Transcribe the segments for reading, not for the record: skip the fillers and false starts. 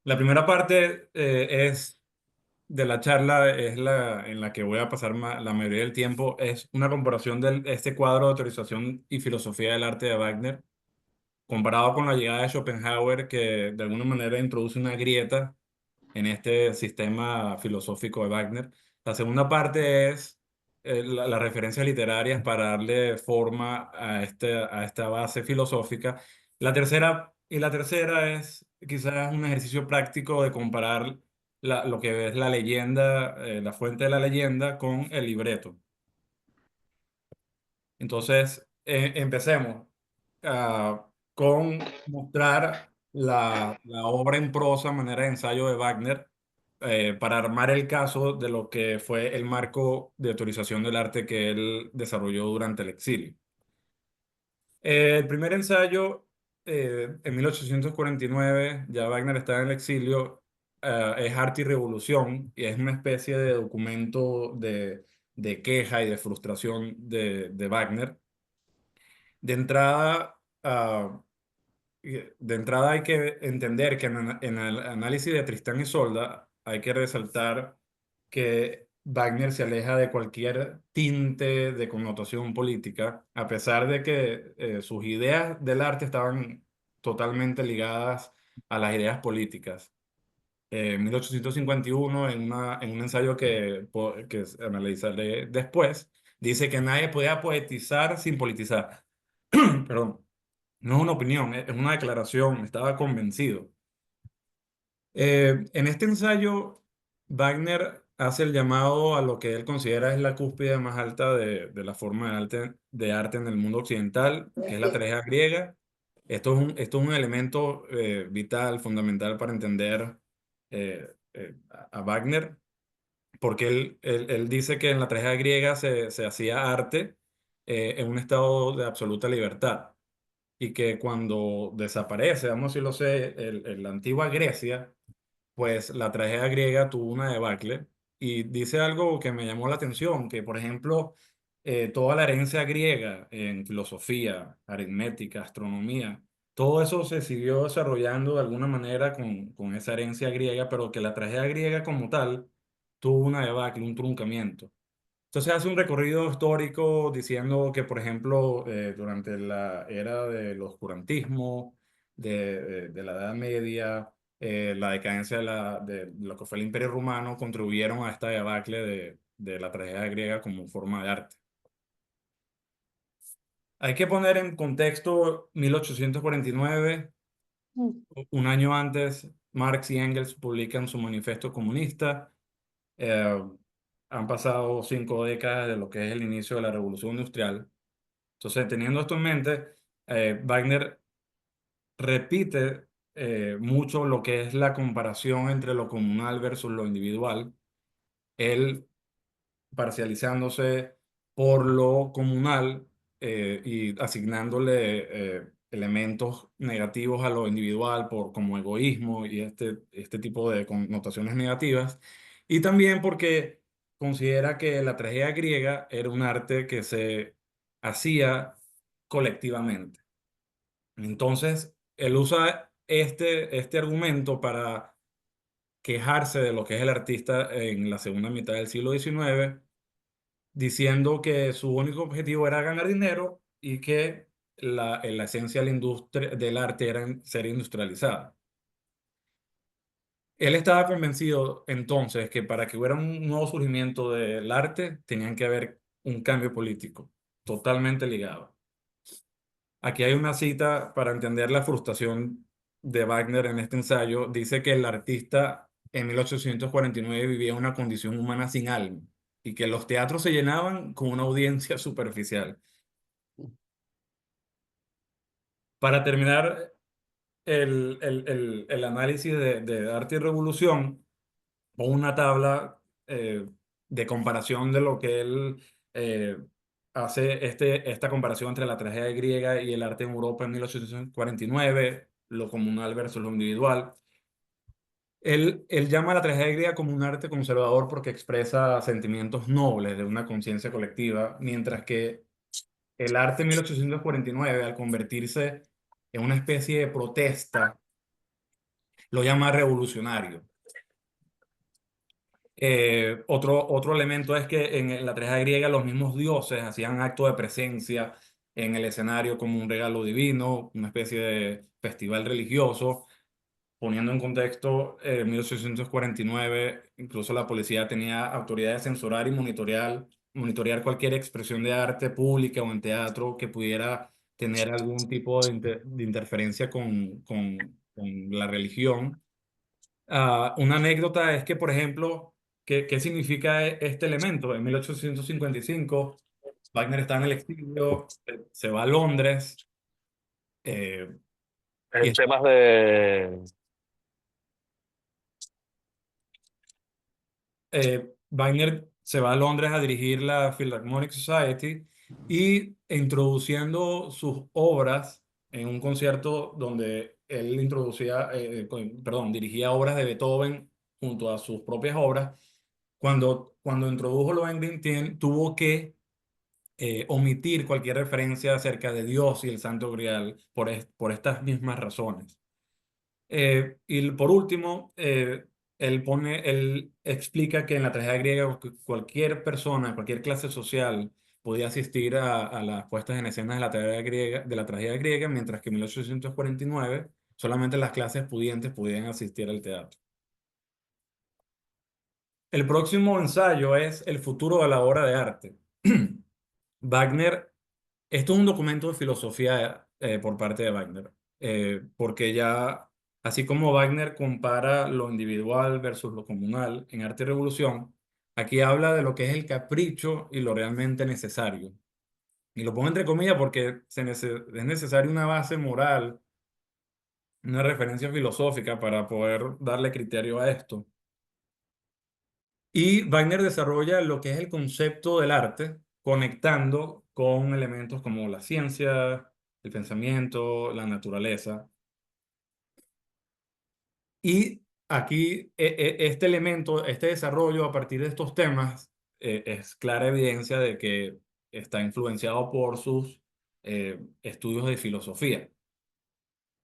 La primera parte es de la charla, es la en la que voy a pasar la mayoría del tiempo, es una comparación de este cuadro de autorización y filosofía del arte de Wagner, comparado con la llegada de Schopenhauer, que de alguna manera introduce una grieta en este sistema filosófico de Wagner. La segunda parte es las referencias literarias para darle forma a esta base filosófica. La tercera es quizás un ejercicio práctico de comparar lo que es la leyenda, la fuente de la leyenda con el libreto. Entonces, empecemos con mostrar la obra en prosa, manera de ensayo de Wagner, para armar el caso de lo que fue el marco de autorización del arte que él desarrolló durante el exilio. El primer ensayo, en 1849, ya Wagner estaba en el exilio, es Arte y Revolución, y es una especie de documento de queja y de frustración de Wagner. De entrada, de entrada hay que entender que en el análisis de Tristán y Isolda hay que resaltar que Wagner se aleja de cualquier tinte de connotación política, a pesar de que sus ideas del arte estaban totalmente ligadas a las ideas políticas. En 1851, en un ensayo que analizaré después, dice que nadie podía poetizar sin politizar. Perdón. No es una opinión, es una declaración, estaba convencido. En este ensayo, Wagner hace el llamado a lo que él considera es la cúspide más alta de la forma de arte en el mundo occidental, que es la tragedia griega. Esto es un elemento vital, fundamental para entender a Wagner, porque él dice que en la tragedia griega se hacía arte en un estado de absoluta libertad y que cuando desaparece, vamos a decirlo así, la antigua Grecia, pues la tragedia griega tuvo una debacle y dice algo que me llamó la atención, que por ejemplo, toda la herencia griega en filosofía, aritmética, astronomía, todo eso se siguió desarrollando de alguna manera con esa herencia griega, pero que la tragedia griega como tal tuvo una debacle, un truncamiento. Entonces hace un recorrido histórico diciendo que, por ejemplo, durante la era del oscurantismo, de la Edad Media, la decadencia de lo que fue el Imperio Romano, contribuyeron a esta debacle de la tragedia griega como forma de arte. Hay que poner en contexto 1849, un año antes, Marx y Engels publican su manifiesto comunista. Eh, Han pasado 5 décadas de lo que es el inicio de la Revolución Industrial. Entonces, teniendo esto en mente, Wagner repite mucho lo que es la comparación entre lo comunal versus lo individual, él parcializándose por lo comunal y asignándole elementos negativos a lo individual por como egoísmo y este tipo de connotaciones negativas, y también porque considera que la tragedia griega era un arte que se hacía colectivamente. Entonces, él usa este argumento para quejarse de lo que es el artista en la segunda mitad del siglo XIX, diciendo que su único objetivo era ganar dinero y que la esencia de la industria, del arte era ser industrializada. Él estaba convencido entonces que para que hubiera un nuevo surgimiento del arte, tenían que haber un cambio político, totalmente ligado. Aquí hay una cita para entender la frustración de Wagner en este ensayo. Dice que el artista en 1849 vivía una condición humana sin alma y que los teatros se llenaban con una audiencia superficial. Para terminar el análisis de arte y revolución, pongo una tabla de comparación de lo que él eh, hace esta comparación entre la tragedia griega y el arte en Europa en 1849, lo comunal versus lo individual. Él llama a la tragedia griega como un arte conservador porque expresa sentimientos nobles de una conciencia colectiva, mientras que el arte en 1849, al convertirse en una especie de protesta lo llama revolucionario. Otro elemento es que en la tragedia griega los mismos dioses hacían acto de presencia en el escenario como un regalo divino, una especie de festival religioso. Poniendo en contexto, en 1849, incluso la policía tenía autoridad de censurar y monitorear cualquier expresión de arte pública o en teatro que pudiera tener algún tipo de interferencia con la religión. Una anécdota es que, por ejemplo, ¿qué significa este elemento? En 1855, Wagner está en el exilio, se va a Londres, eh, y En temas de... Wagner se va a Londres a dirigir la Philharmonic Society y introduciendo sus obras en un concierto donde él dirigía obras de Beethoven junto a sus propias obras. Cuando introdujo Lohengrin, tuvo que omitir cualquier referencia acerca de Dios y el Santo Grial por estas mismas razones. Y por último, él explica que en la tragedia griega cualquier persona, cualquier clase social podía asistir a las puestas en escena de la tragedia griega, mientras que en 1849 solamente las clases pudientes podían asistir al teatro. El próximo ensayo es El futuro de la obra de arte. Wagner, esto es un documento de filosofía por parte de Wagner, porque ya, así como Wagner compara lo individual versus lo comunal en Arte y Revolución, aquí habla de lo que es el capricho y lo realmente necesario. Y lo pongo entre comillas porque es necesaria una base moral, una referencia filosófica para poder darle criterio a esto. Y Wagner desarrolla lo que es el concepto del arte, conectando con elementos como la ciencia, el pensamiento, la naturaleza. Y aquí este elemento, este desarrollo a partir de estos temas, es clara evidencia de que está influenciado por sus estudios de filosofía.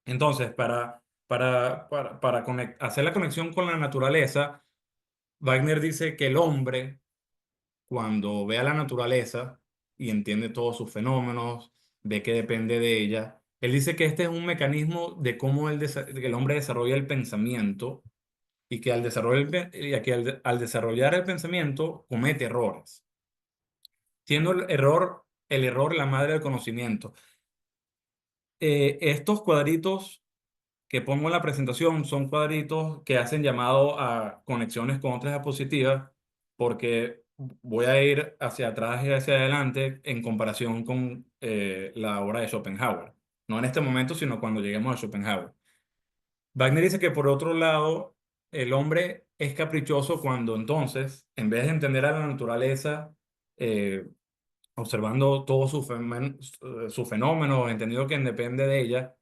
Entonces, hacer la conexión con la naturaleza, Wagner dice que el hombre cuando ve a la naturaleza y entiende todos sus fenómenos, ve que depende de ella, él dice que este es un mecanismo de cómo que el hombre desarrolla el pensamiento y que al desarrollar el pensamiento comete errores, siendo el error la madre del conocimiento. Estos cuadritos que pongo en la presentación son cuadritos que hacen llamado a conexiones con otras diapositivas porque voy a ir hacia atrás y hacia adelante en comparación con la obra de Schopenhauer. No en este momento, sino cuando lleguemos a Schopenhauer. Wagner dice que por otro lado, el hombre es caprichoso cuando entonces, en vez de entender a la naturaleza, eh, observando todos sus fenómenos, entendido que depende de ella,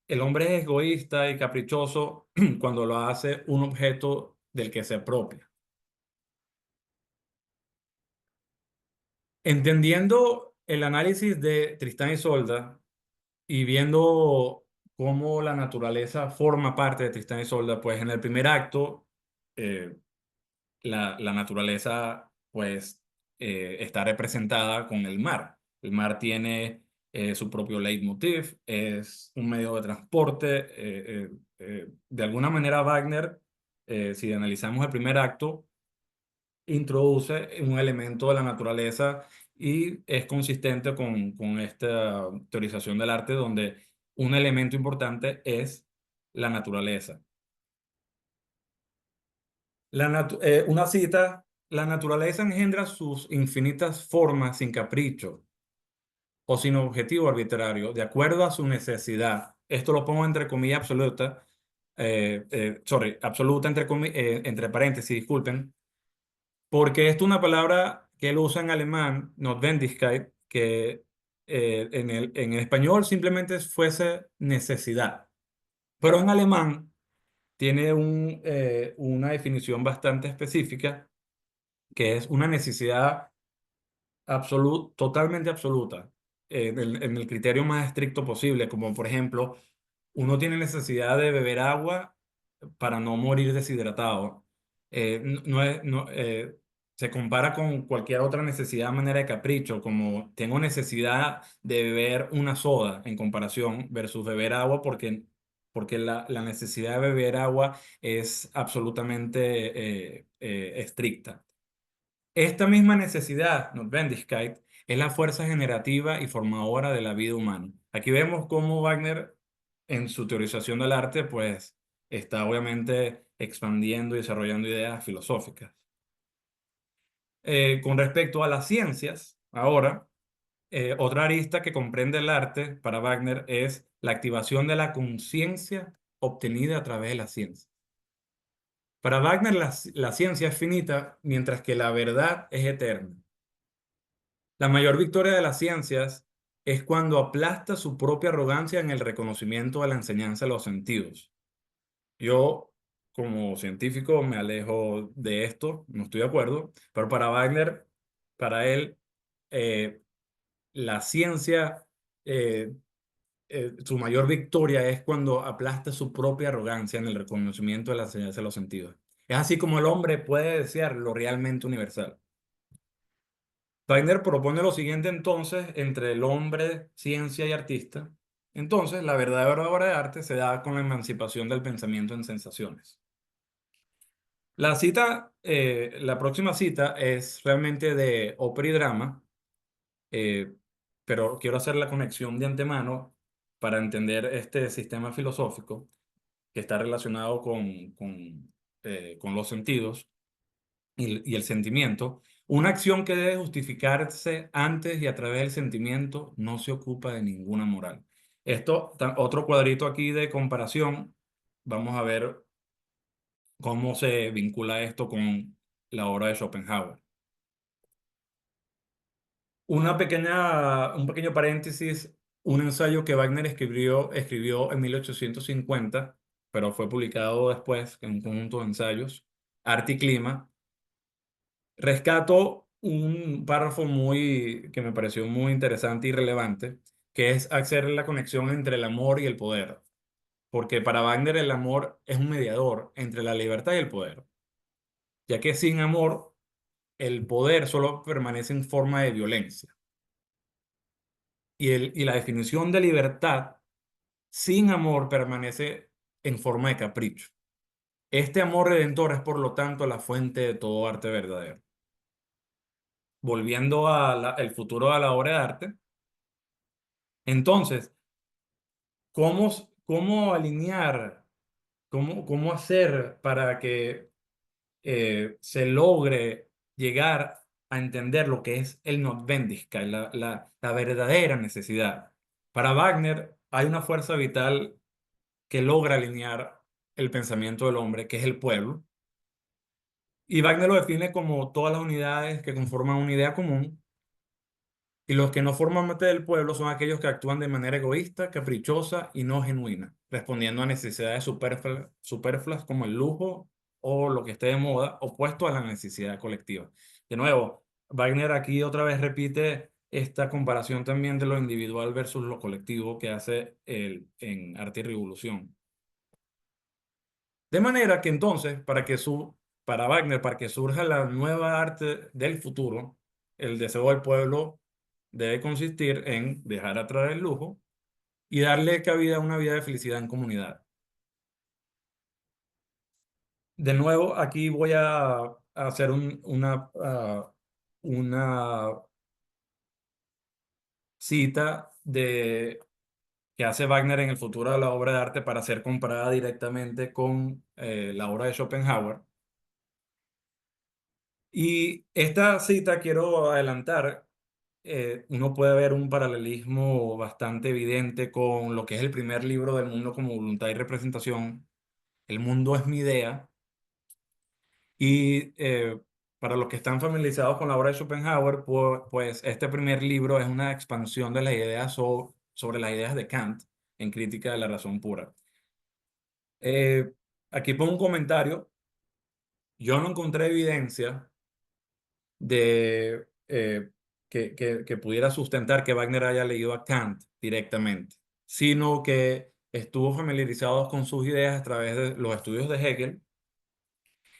el hombre es egoísta y caprichoso cuando lo hace un objeto del que se apropia. Entendiendo el análisis de Tristán y Isolda y viendo cómo la naturaleza forma parte de Tristán y Isolda, pues en el primer acto eh, la naturaleza pues está representada con el mar. El mar tiene su propio leitmotiv, es un medio de transporte. De alguna manera Wagner, si analizamos el primer acto, introduce un elemento de la naturaleza y es consistente con esta teorización del arte donde un elemento importante es la naturaleza. Una cita, la naturaleza engendra sus infinitas formas sin capricho o sin objetivo arbitrario, de acuerdo a su necesidad. Esto lo pongo entre comillas absoluta, absoluta entre paréntesis, disculpen, porque esto es una palabra que él usa en alemán, Notwendigkeit, que en el español simplemente fuese necesidad, pero en alemán tiene una definición bastante específica que es una necesidad totalmente absoluta, en el criterio más estricto posible, como por ejemplo, uno tiene necesidad de beber agua para no morir deshidratado. No es, no, se compara con cualquier otra necesidad a manera de capricho, como tengo necesidad de beber una soda en comparación versus beber agua, porque la necesidad de beber agua es absolutamente estricta. Esta misma necesidad, Notwendigkeit, es la fuerza generativa y formadora de la vida humana. Aquí vemos cómo Wagner, en su teorización del arte, pues está obviamente expandiendo y desarrollando ideas filosóficas. Con respecto a las ciencias, ahora, otra arista que comprende el arte para Wagner es la activación de la conciencia obtenida a través de la ciencia. Para Wagner, la ciencia es finita, mientras que la verdad es eterna. La mayor victoria de las ciencias es cuando aplasta su propia arrogancia en el reconocimiento de la enseñanza de los sentidos. Yo, como científico, me alejo de esto, no estoy de acuerdo, pero para Wagner, para él, eh, la ciencia, eh, su mayor victoria es cuando aplasta su propia arrogancia en el reconocimiento de la enseñanza de los sentidos. Es así como el hombre puede desear lo realmente universal. Wagner propone lo siguiente entonces entre el hombre, ciencia y artista. Entonces, la verdadera obra de arte se da con la emancipación del pensamiento en sensaciones. La próxima cita es realmente de ópera y drama, eh, pero quiero hacer la conexión de antemano para entender este sistema filosófico que está relacionado con los sentidos y el sentimiento. Una acción que debe justificarse antes y a través del sentimiento no se ocupa de ninguna moral. Otro cuadrito aquí de comparación. Vamos a ver cómo se vincula esto con la obra de Schopenhauer. Un pequeño paréntesis, un ensayo que Wagner escribió en 1850, pero fue publicado después en un conjunto de ensayos, Arte y Clima. Rescato un párrafo que me pareció muy interesante y relevante, que es hacer la conexión entre el amor y el poder, porque para Wagner el amor es un mediador entre la libertad y el poder, ya que sin amor el poder solo permanece en forma de violencia. Y la definición de libertad sin amor permanece en forma de capricho. Este amor redentor es, por lo tanto, la fuente de todo arte verdadero. Volviendo el futuro de la obra de arte, entonces, ¿cómo alinear, cómo hacer para que se logre llegar a entender lo que es el Notwendigkeit, la verdadera necesidad? Para Wagner hay una fuerza vital que logra alinear el pensamiento del hombre, que es el pueblo, y Wagner lo define como todas las unidades que conforman una idea común. Y los que no forman parte del pueblo son aquellos que actúan de manera egoísta, caprichosa y no genuina, respondiendo a necesidades superfluas como el lujo o lo que esté de moda, opuesto a la necesidad colectiva. De nuevo, Wagner aquí otra vez repite esta comparación también de lo individual versus lo colectivo que hace en Arte y Revolución. De manera que entonces, para Wagner, para que surja la nueva arte del futuro, el deseo del pueblo debe consistir en dejar atrás el lujo y darle cabida a una vida de felicidad en comunidad. De nuevo, aquí voy a hacer una cita que hace Wagner en el futuro de la obra de arte para ser comparada directamente con la obra de Schopenhauer. Y esta cita quiero adelantar, uno puede ver un paralelismo bastante evidente con lo que es el primer libro del mundo como voluntad y representación. El mundo es mi idea. Y para los que están familiarizados con la obra de Schopenhauer, pues este primer libro es una expansión de las ideas sobre las ideas de Kant en crítica de la razón pura. Eh, Aquí pongo un comentario. Yo no encontré evidencia que pudiera sustentar que Wagner haya leído a Kant directamente, sino que estuvo familiarizado con sus ideas a través de los estudios de Hegel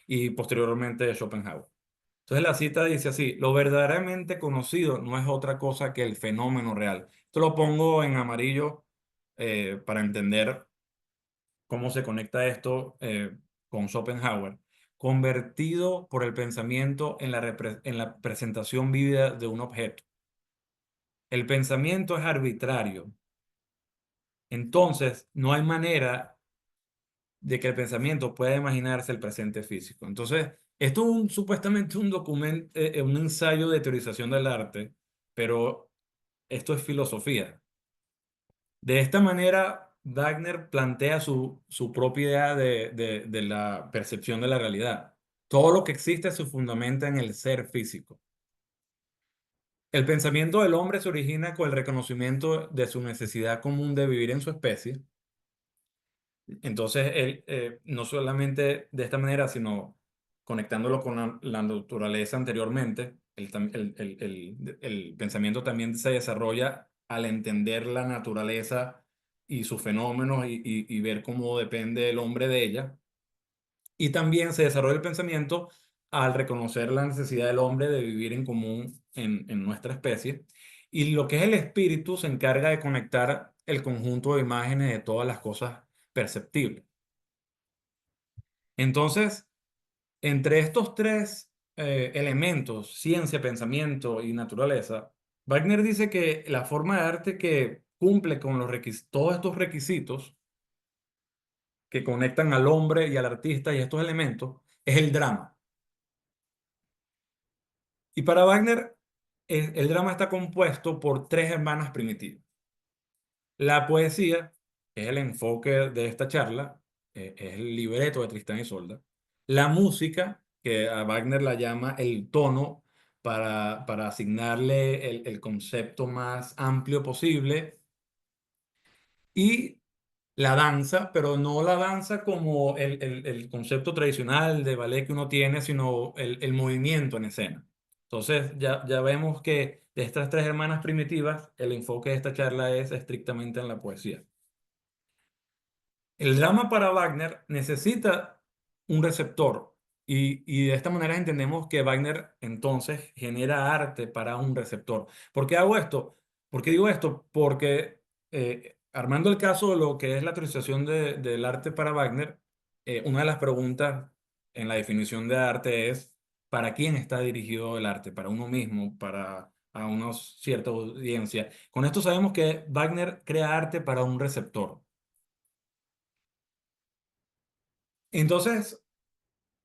y posteriormente de Schopenhauer. Entonces la cita dice así: lo verdaderamente conocido no es otra cosa que el fenómeno real. Esto lo pongo en amarillo para entender cómo se conecta esto con Schopenhauer. Convertido por el pensamiento en en la presentación vívida de un objeto. El pensamiento es arbitrario. Entonces, no hay manera de que el pensamiento pueda imaginarse el presente físico. Entonces, esto es supuestamente un documento, un ensayo de teorización del arte, pero esto es filosofía. De esta manera, Wagner plantea su propia idea de la percepción de la realidad. Todo lo que existe se fundamenta en el ser físico. El pensamiento del hombre se origina con el reconocimiento de su necesidad común de vivir en su especie. Entonces, él, no solamente de esta manera, sino conectándolo con la naturaleza anteriormente, el pensamiento también se desarrolla al entender la naturaleza y sus fenómenos y ver cómo depende el hombre de ella. Y también se desarrolla el pensamiento al reconocer la necesidad del hombre de vivir en común en nuestra especie. Y lo que es el espíritu se encarga de conectar el conjunto de imágenes de todas las cosas perceptibles. Entonces, entre estos tres elementos, ciencia, pensamiento y naturaleza, Wagner dice que la forma de arte que cumple con todos estos requisitos que conectan al hombre y al artista y estos elementos es el drama. Y para Wagner, el drama está compuesto por tres hermanas primitivas. La poesía, que es el enfoque de esta charla, es el libreto de Tristán y Isolda. La música, que a Wagner la llama el tono para asignarle el concepto más amplio posible. Y la danza, pero no la danza como el concepto tradicional de ballet que uno tiene, sino el movimiento en escena. Entonces, ya vemos que de estas tres hermanas primitivas, el enfoque de esta charla es estrictamente en la poesía. El drama para Wagner necesita un receptor y de esta manera entendemos que Wagner entonces genera arte para un receptor. ¿Por qué hago esto? ¿Por qué digo esto? Porque armando el caso de lo que es la teorización del arte para Wagner, una de las preguntas en la definición de arte es: ¿para quién está dirigido el arte? ¿Para uno mismo? ¿Para a una cierta audiencia? Con esto sabemos que Wagner crea arte para un receptor. Entonces,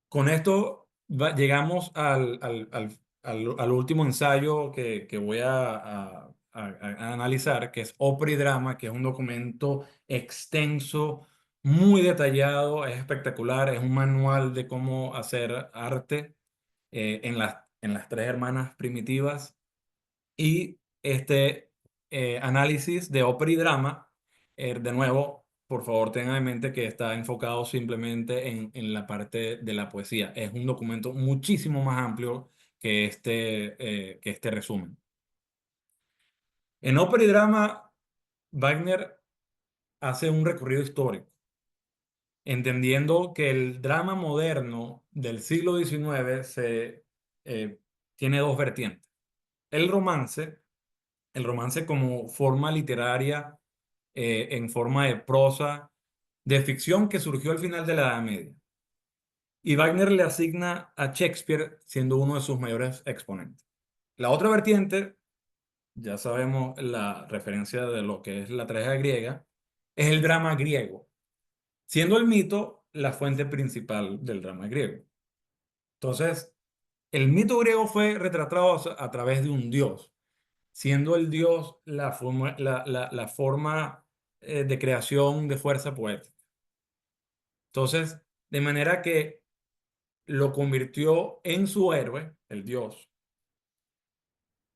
con esto llegamos al último ensayo que voy a analizar, que es Ópera y Drama, que es un documento extenso, muy detallado, es espectacular, es un manual de cómo hacer arte en las tres hermanas primitivas. Y este análisis de ópera y drama, de nuevo, por favor tengan en mente que está enfocado simplemente en la parte de la poesía. Es un documento muchísimo más amplio que este resumen. En ópera y drama, Wagner hace un recorrido histórico, entendiendo que el drama moderno del siglo XIX eh, tiene dos vertientes. El romance el romance como forma literaria, en forma de prosa, de ficción que surgió al final de la Edad Media. Y Wagner le asigna a Shakespeare siendo uno de sus mayores exponentes. La otra vertiente, ya sabemos la referencia de lo que es la tragedia griega, es el drama griego, siendo el mito la fuente principal del drama griego. Entonces, el mito griego fue retratado a través de un dios, siendo el dios la forma de creación de fuerza poética. Entonces, de manera que lo convirtió en su héroe, el dios,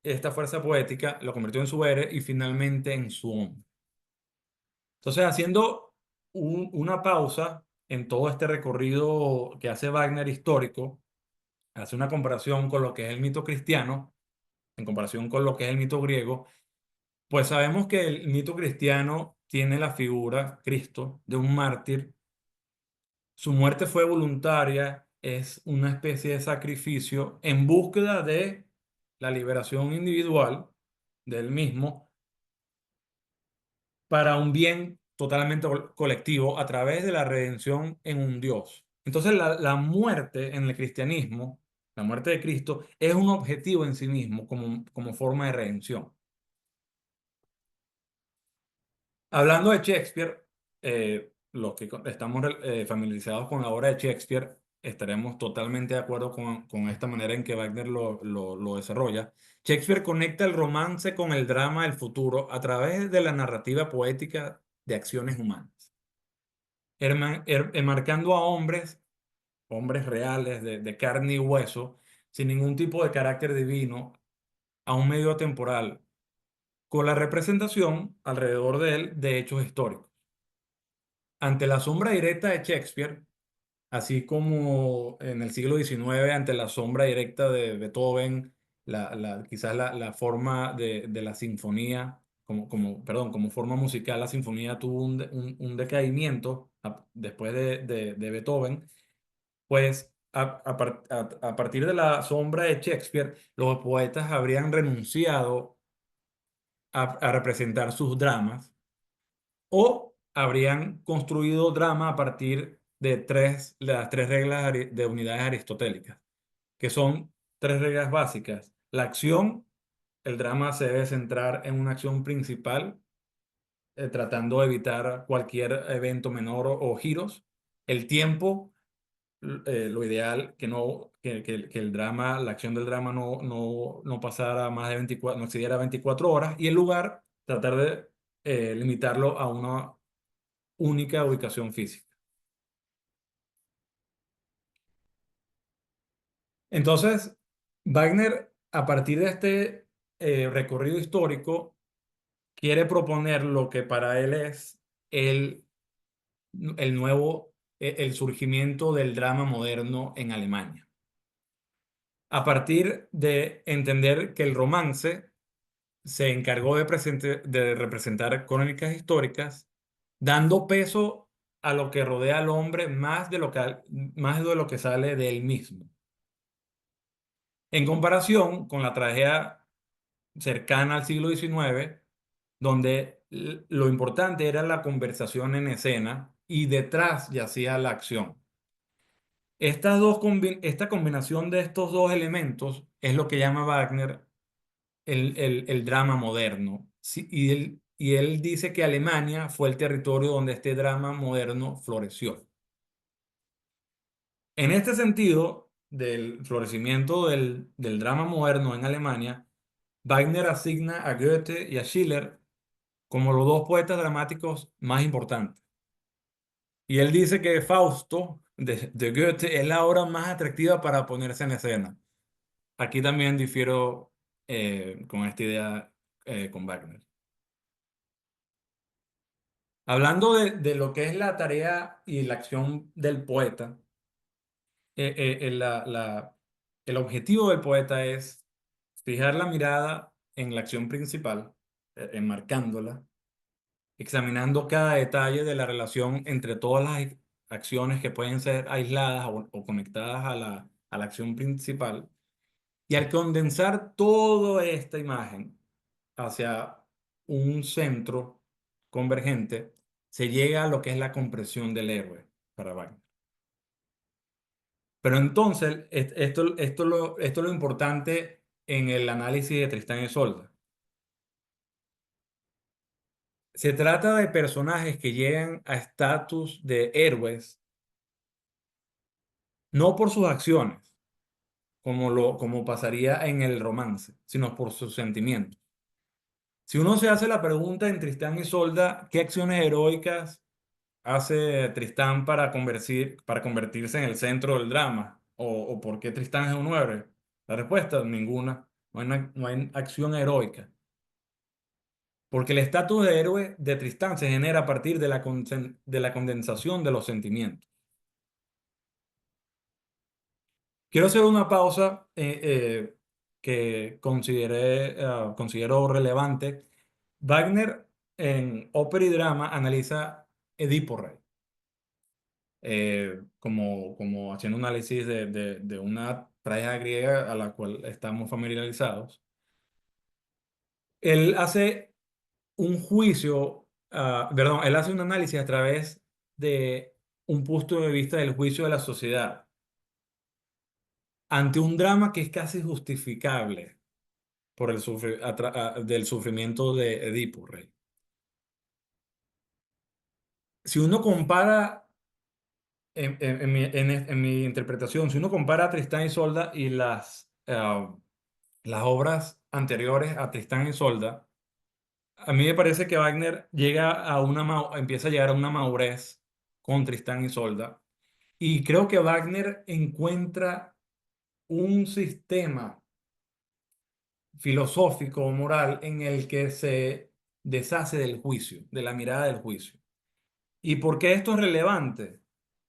esta fuerza poética lo convirtió en su héroe y finalmente en su hombre. Entonces, haciendo una pausa en todo este recorrido que hace Wagner histórico, hace una comparación con lo que es el mito cristiano, en comparación con lo que es el mito griego. Pues sabemos que el mito cristiano tiene la figura, Cristo, de un mártir. Su muerte fue voluntaria, es una especie de sacrificio en búsqueda de la liberación individual del mismo para un bien totalmente colectivo a través de la redención en un Dios. Entonces la muerte en el cristianismo, la muerte de Cristo, es un objetivo en sí mismo como forma de redención. Hablando de Shakespeare, los que estamos familiarizados con la obra de Shakespeare, estaremos totalmente de acuerdo con esta manera en que Wagner lo desarrolla. Shakespeare conecta el romance con el drama del futuro a través de la narrativa poética de acciones humanas, enmarcando a hombres reales de carne y hueso, sin ningún tipo de carácter divino, a un medio temporal, con la representación alrededor de él de hechos históricos. Ante la sombra directa de Shakespeare, así como en el siglo XIX, ante la sombra directa de Beethoven, quizás la forma de la sinfonía, como forma musical, la sinfonía tuvo un decaimiento después de Beethoven, pues a partir de la sombra de Shakespeare, los poetas habrían renunciado a representar sus dramas o habrían construido drama a partir de las tres reglas de unidades aristotélicas, que son tres reglas básicas. La acción, el drama se debe centrar en una acción principal, tratando de evitar cualquier evento menor o giros. El tiempo, lo ideal, que el drama, la acción del drama no pasara más de 24, no excediera 24 horas. Y el lugar, tratar de limitarlo a una única ubicación física. Entonces, Wagner, a partir de este recorrido histórico, quiere proponer lo que para él es el, el nuevo, el surgimiento del drama moderno en Alemania. A partir de entender que el romance se encargó de representar crónicas históricas, dando peso a lo que rodea al hombre más de lo que sale de él mismo. En comparación con la tragedia cercana al siglo XIX, donde lo importante era la conversación en escena y detrás yacía la acción. Esta combinación de estos dos elementos es lo que llama Wagner el drama moderno. Sí, y él dice que Alemania fue el territorio donde este drama moderno floreció. En este sentido, del florecimiento del drama moderno en Alemania, Wagner asigna a Goethe y a Schiller como los dos poetas dramáticos más importantes. Y él dice que Fausto de Goethe es la obra más atractiva para ponerse en escena. Aquí también difiero con esta idea con Wagner. Hablando de lo que es la tarea y la acción del poeta, eh, eh, eh, la- la- el objetivo del poeta es fijar la mirada en la acción principal, enmarcándola, examinando cada detalle de la relación entre todas las acciones que pueden ser aisladas o conectadas a la acción principal. Y al condensar toda esta imagen hacia un centro convergente, se llega a lo que es la comprensión del héroe para Wagner. Pero entonces, esto es lo importante en el análisis de Tristán y Isolda. Se trata de personajes que llegan a estatus de héroes no por sus acciones, como pasaría en el romance, sino por sus sentimientos. Si uno se hace la pregunta en Tristán y Isolda, ¿qué acciones heroicas hace Tristán para convertirse en el centro del drama? ¿O por qué Tristán es un héroe? La respuesta, ninguna. No hay acción heroica. Porque el estatus de héroe de Tristán se genera a partir de la condensación de los sentimientos. Quiero hacer una pausa que considero relevante. Wagner en ópera y drama analiza Edipo Rey, como haciendo un análisis de una tragedia griega a la cual estamos familiarizados. Él hace un juicio, perdón, él hace un análisis a través de un punto de vista del juicio de la sociedad ante un drama que es casi justificable por del sufrimiento de Edipo Rey. Si uno compara, en mi interpretación, si uno compara a Tristán y Isolda y las obras anteriores a Tristán y Isolda, a mí me parece que Wagner empieza a llegar a una madurez con Tristán y Isolda. Y creo que Wagner encuentra un sistema filosófico o moral en el que se deshace del juicio, de la mirada del juicio. ¿Y por qué esto es relevante?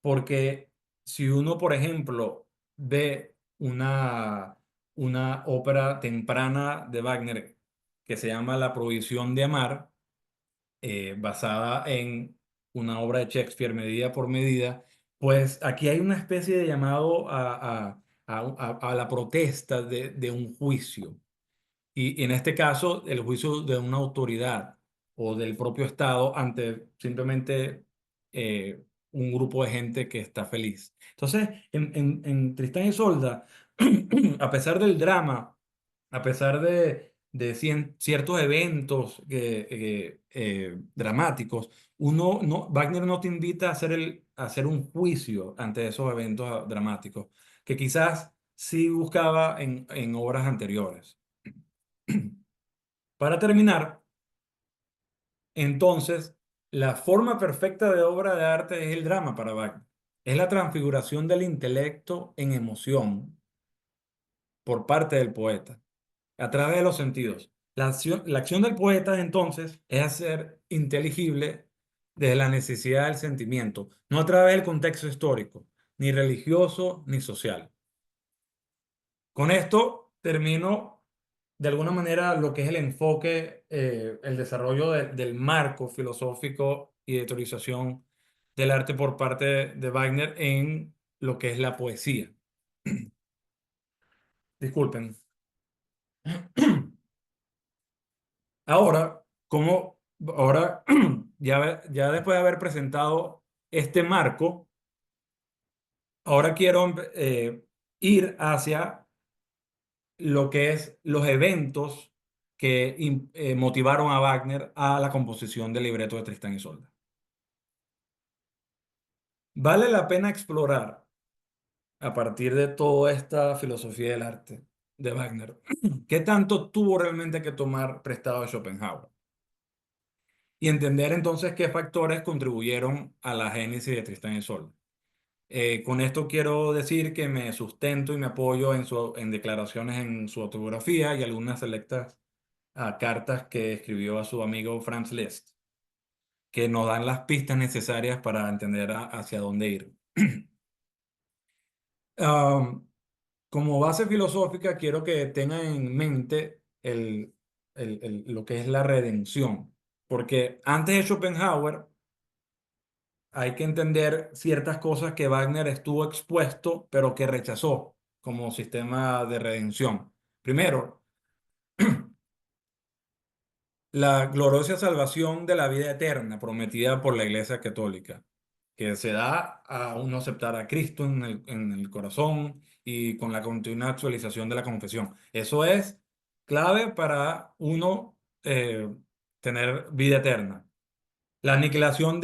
Porque si uno, por ejemplo, ve una ópera temprana de Wagner que se llama La Prohibición de Amar, basada en una obra de Shakespeare medida por medida, pues aquí hay una especie de llamado a la protesta de un juicio. Y en este caso, el juicio de una autoridad o del propio Estado ante simplemente un grupo de gente que está feliz. Entonces, en Tristán y Isolda, a pesar del drama, a pesar de ciertos eventos dramáticos, Wagner no te invita a hacer un juicio ante esos eventos dramáticos, que quizás sí buscaba en obras anteriores. Para terminar, entonces, la forma perfecta de obra de arte es el drama para Wagner. Es la transfiguración del intelecto en emoción por parte del poeta, a través de los sentidos. La acción del poeta, entonces, es hacer inteligible desde la necesidad del sentimiento, no a través del contexto histórico, ni religioso ni social. Con esto termino de alguna manera lo que es el enfoque, el desarrollo del marco filosófico y de teorización del arte por parte de Wagner en lo que es la poesía. Disculpen. Ahora, ahora ya después de haber presentado este marco, ahora quiero ir hacia lo que es los eventos que motivaron a Wagner a la composición del libreto de Tristán y Isolda. Vale la pena explorar a partir de toda esta filosofía del arte de Wagner, qué tanto tuvo realmente que tomar prestado de Schopenhauer y entender entonces qué factores contribuyeron a la génesis de Tristán y Isolda. Con esto quiero decir que me sustento y me apoyo en declaraciones en su autobiografía y algunas selectas cartas que escribió a su amigo Franz Liszt, que nos dan las pistas necesarias para entender hacia dónde ir. Um, Como base filosófica, quiero que tengan en mente lo que es la redención, porque antes de Schopenhauer hay que entender ciertas cosas que Wagner estuvo expuesto, pero que rechazó como sistema de redención. Primero, la gloriosa salvación de la vida eterna prometida por la Iglesia Católica, que se da a uno aceptar a Cristo en el corazón y con la continua actualización de la confesión. Eso es clave para uno tener vida eterna. La aniquilación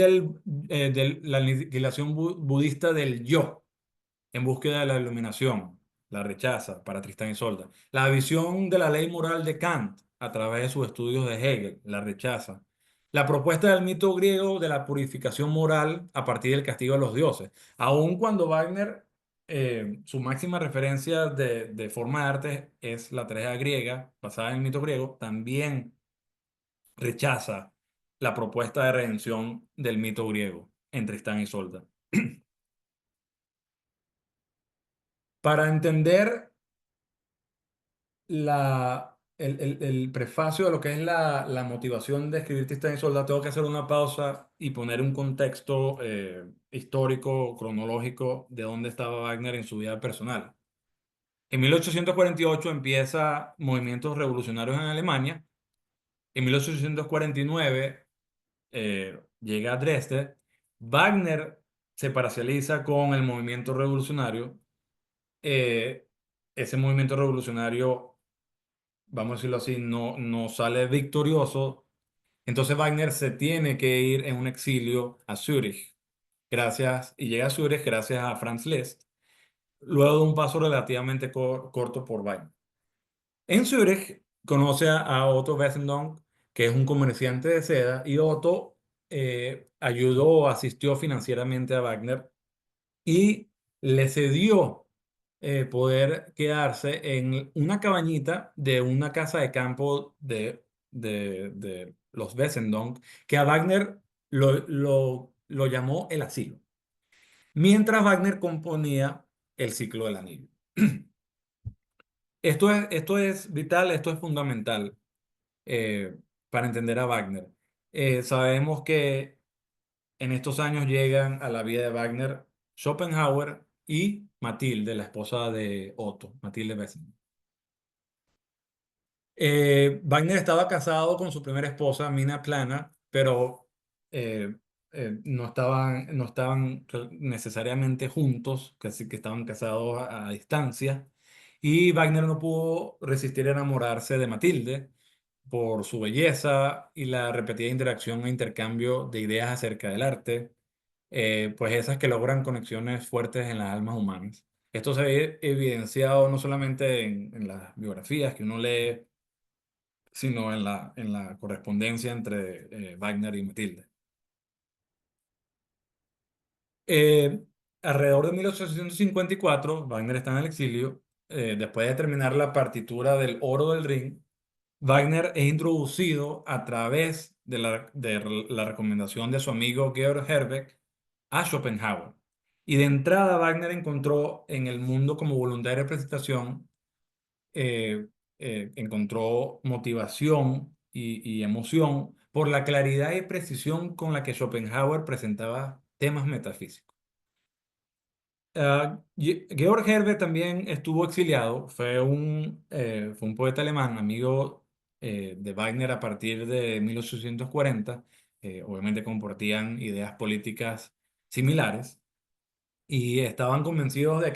budista del yo en búsqueda de la iluminación, la rechaza para Tristán y Isolda. La visión de la ley moral de Kant a través de sus estudios de Hegel, la rechaza. La propuesta del mito griego de la purificación moral a partir del castigo de los dioses. Aun cuando Wagner, su máxima referencia de forma de arte es la tragedia griega, basada en el mito griego, también rechaza la propuesta de redención del mito griego en Tristán y Isolda. Para entender el prefacio de lo que es la motivación de escribir Tristán y Isolda, tengo que hacer una pausa y poner un contexto histórico, cronológico de dónde estaba Wagner en su vida personal. En 1848 empieza movimientos revolucionarios en Alemania. En 1849 llega a Dresde. Wagner se parcializa con el movimiento revolucionario. Eh, Ese movimiento revolucionario, vamos a decirlo así, no sale victorioso. Entonces Wagner se tiene que ir en un exilio a Zúrich, y llega a Zúrich gracias a Franz Liszt, luego de un paso relativamente corto por Wagner. En Zúrich conoce a Otto Wessendonck, que es un comerciante de seda, y Otto ayudó, asistió financieramente a Wagner y le cedió poder quedarse en una cabañita de una casa de campo de los Wessendonck, que a Wagner lo llamó el asilo, mientras Wagner componía el ciclo del anillo. Esto es vital, esto es fundamental para entender a Wagner. Sabemos que en estos años llegan a la vida de Wagner Schopenhauer y Matilde, la esposa de Otto, Matilde Bessel. Wagner estaba casado con su primera esposa, Mina Plana, pero eh, no estaban necesariamente juntos, casi que estaban casados a distancia. Y Wagner no pudo resistir a enamorarse de Matilde por su belleza y la repetida interacción e intercambio de ideas acerca del arte, pues esas que logran conexiones fuertes en las almas humanas. Esto se ve evidenciado no solamente en las biografías que uno lee, sino en la correspondencia entre Wagner y Matilde. Eh, Alrededor de 1854, Wagner está en el exilio. Después de terminar la partitura del Oro del Rin, Wagner es introducido a través de la recomendación de su amigo Georg Herbeck a Schopenhauer. Y de entrada, Wagner encontró en el mundo como voluntario de presentación, eh, encontró motivación y emoción por la claridad y precisión con la que Schopenhauer presentaba temas metafísicos. Georg Herbert también estuvo exiliado, fue un poeta alemán, amigo de Wagner a partir de 1840. Obviamente compartían ideas políticas similares y estaban convencidos de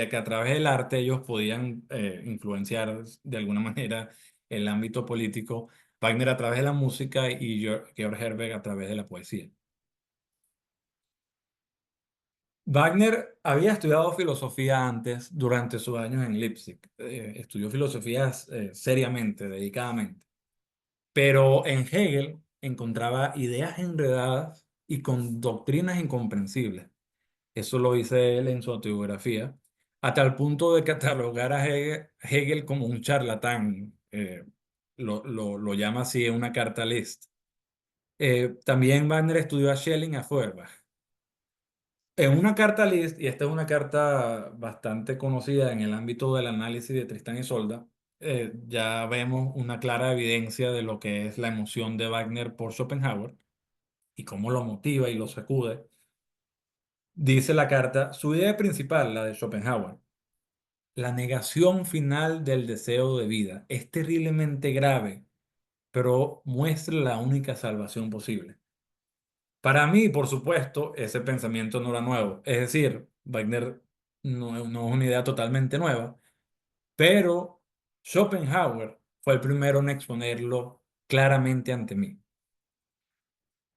que a través del arte ellos podían influenciar de alguna manera el ámbito político, Wagner a través de la música y Georg Herbert a través de la poesía. Wagner había estudiado filosofía antes, durante sus años en Leipzig. Estudió filosofía seriamente, dedicadamente. Pero en Hegel encontraba ideas enredadas y con doctrinas incomprensibles. Eso lo dice él en su autobiografía, a tal punto de catalogar a Hegel como un charlatán. Lo llama así en una carta a Liszt. También Wagner estudió a Schelling, a Feuerbach. En una carta list, y esta es una carta bastante conocida en el ámbito del análisis de Tristán y Isolda, ya vemos una clara evidencia de lo que es la emoción de Wagner por Schopenhauer y cómo lo motiva y lo sacude. Dice la carta, su idea principal, la de Schopenhauer, la negación final del deseo de vida, es terriblemente grave, pero muestra la única salvación posible. Para mí, por supuesto, ese pensamiento no era nuevo. Es decir, Wagner no es una idea totalmente nueva, pero Schopenhauer fue el primero en exponerlo claramente ante mí.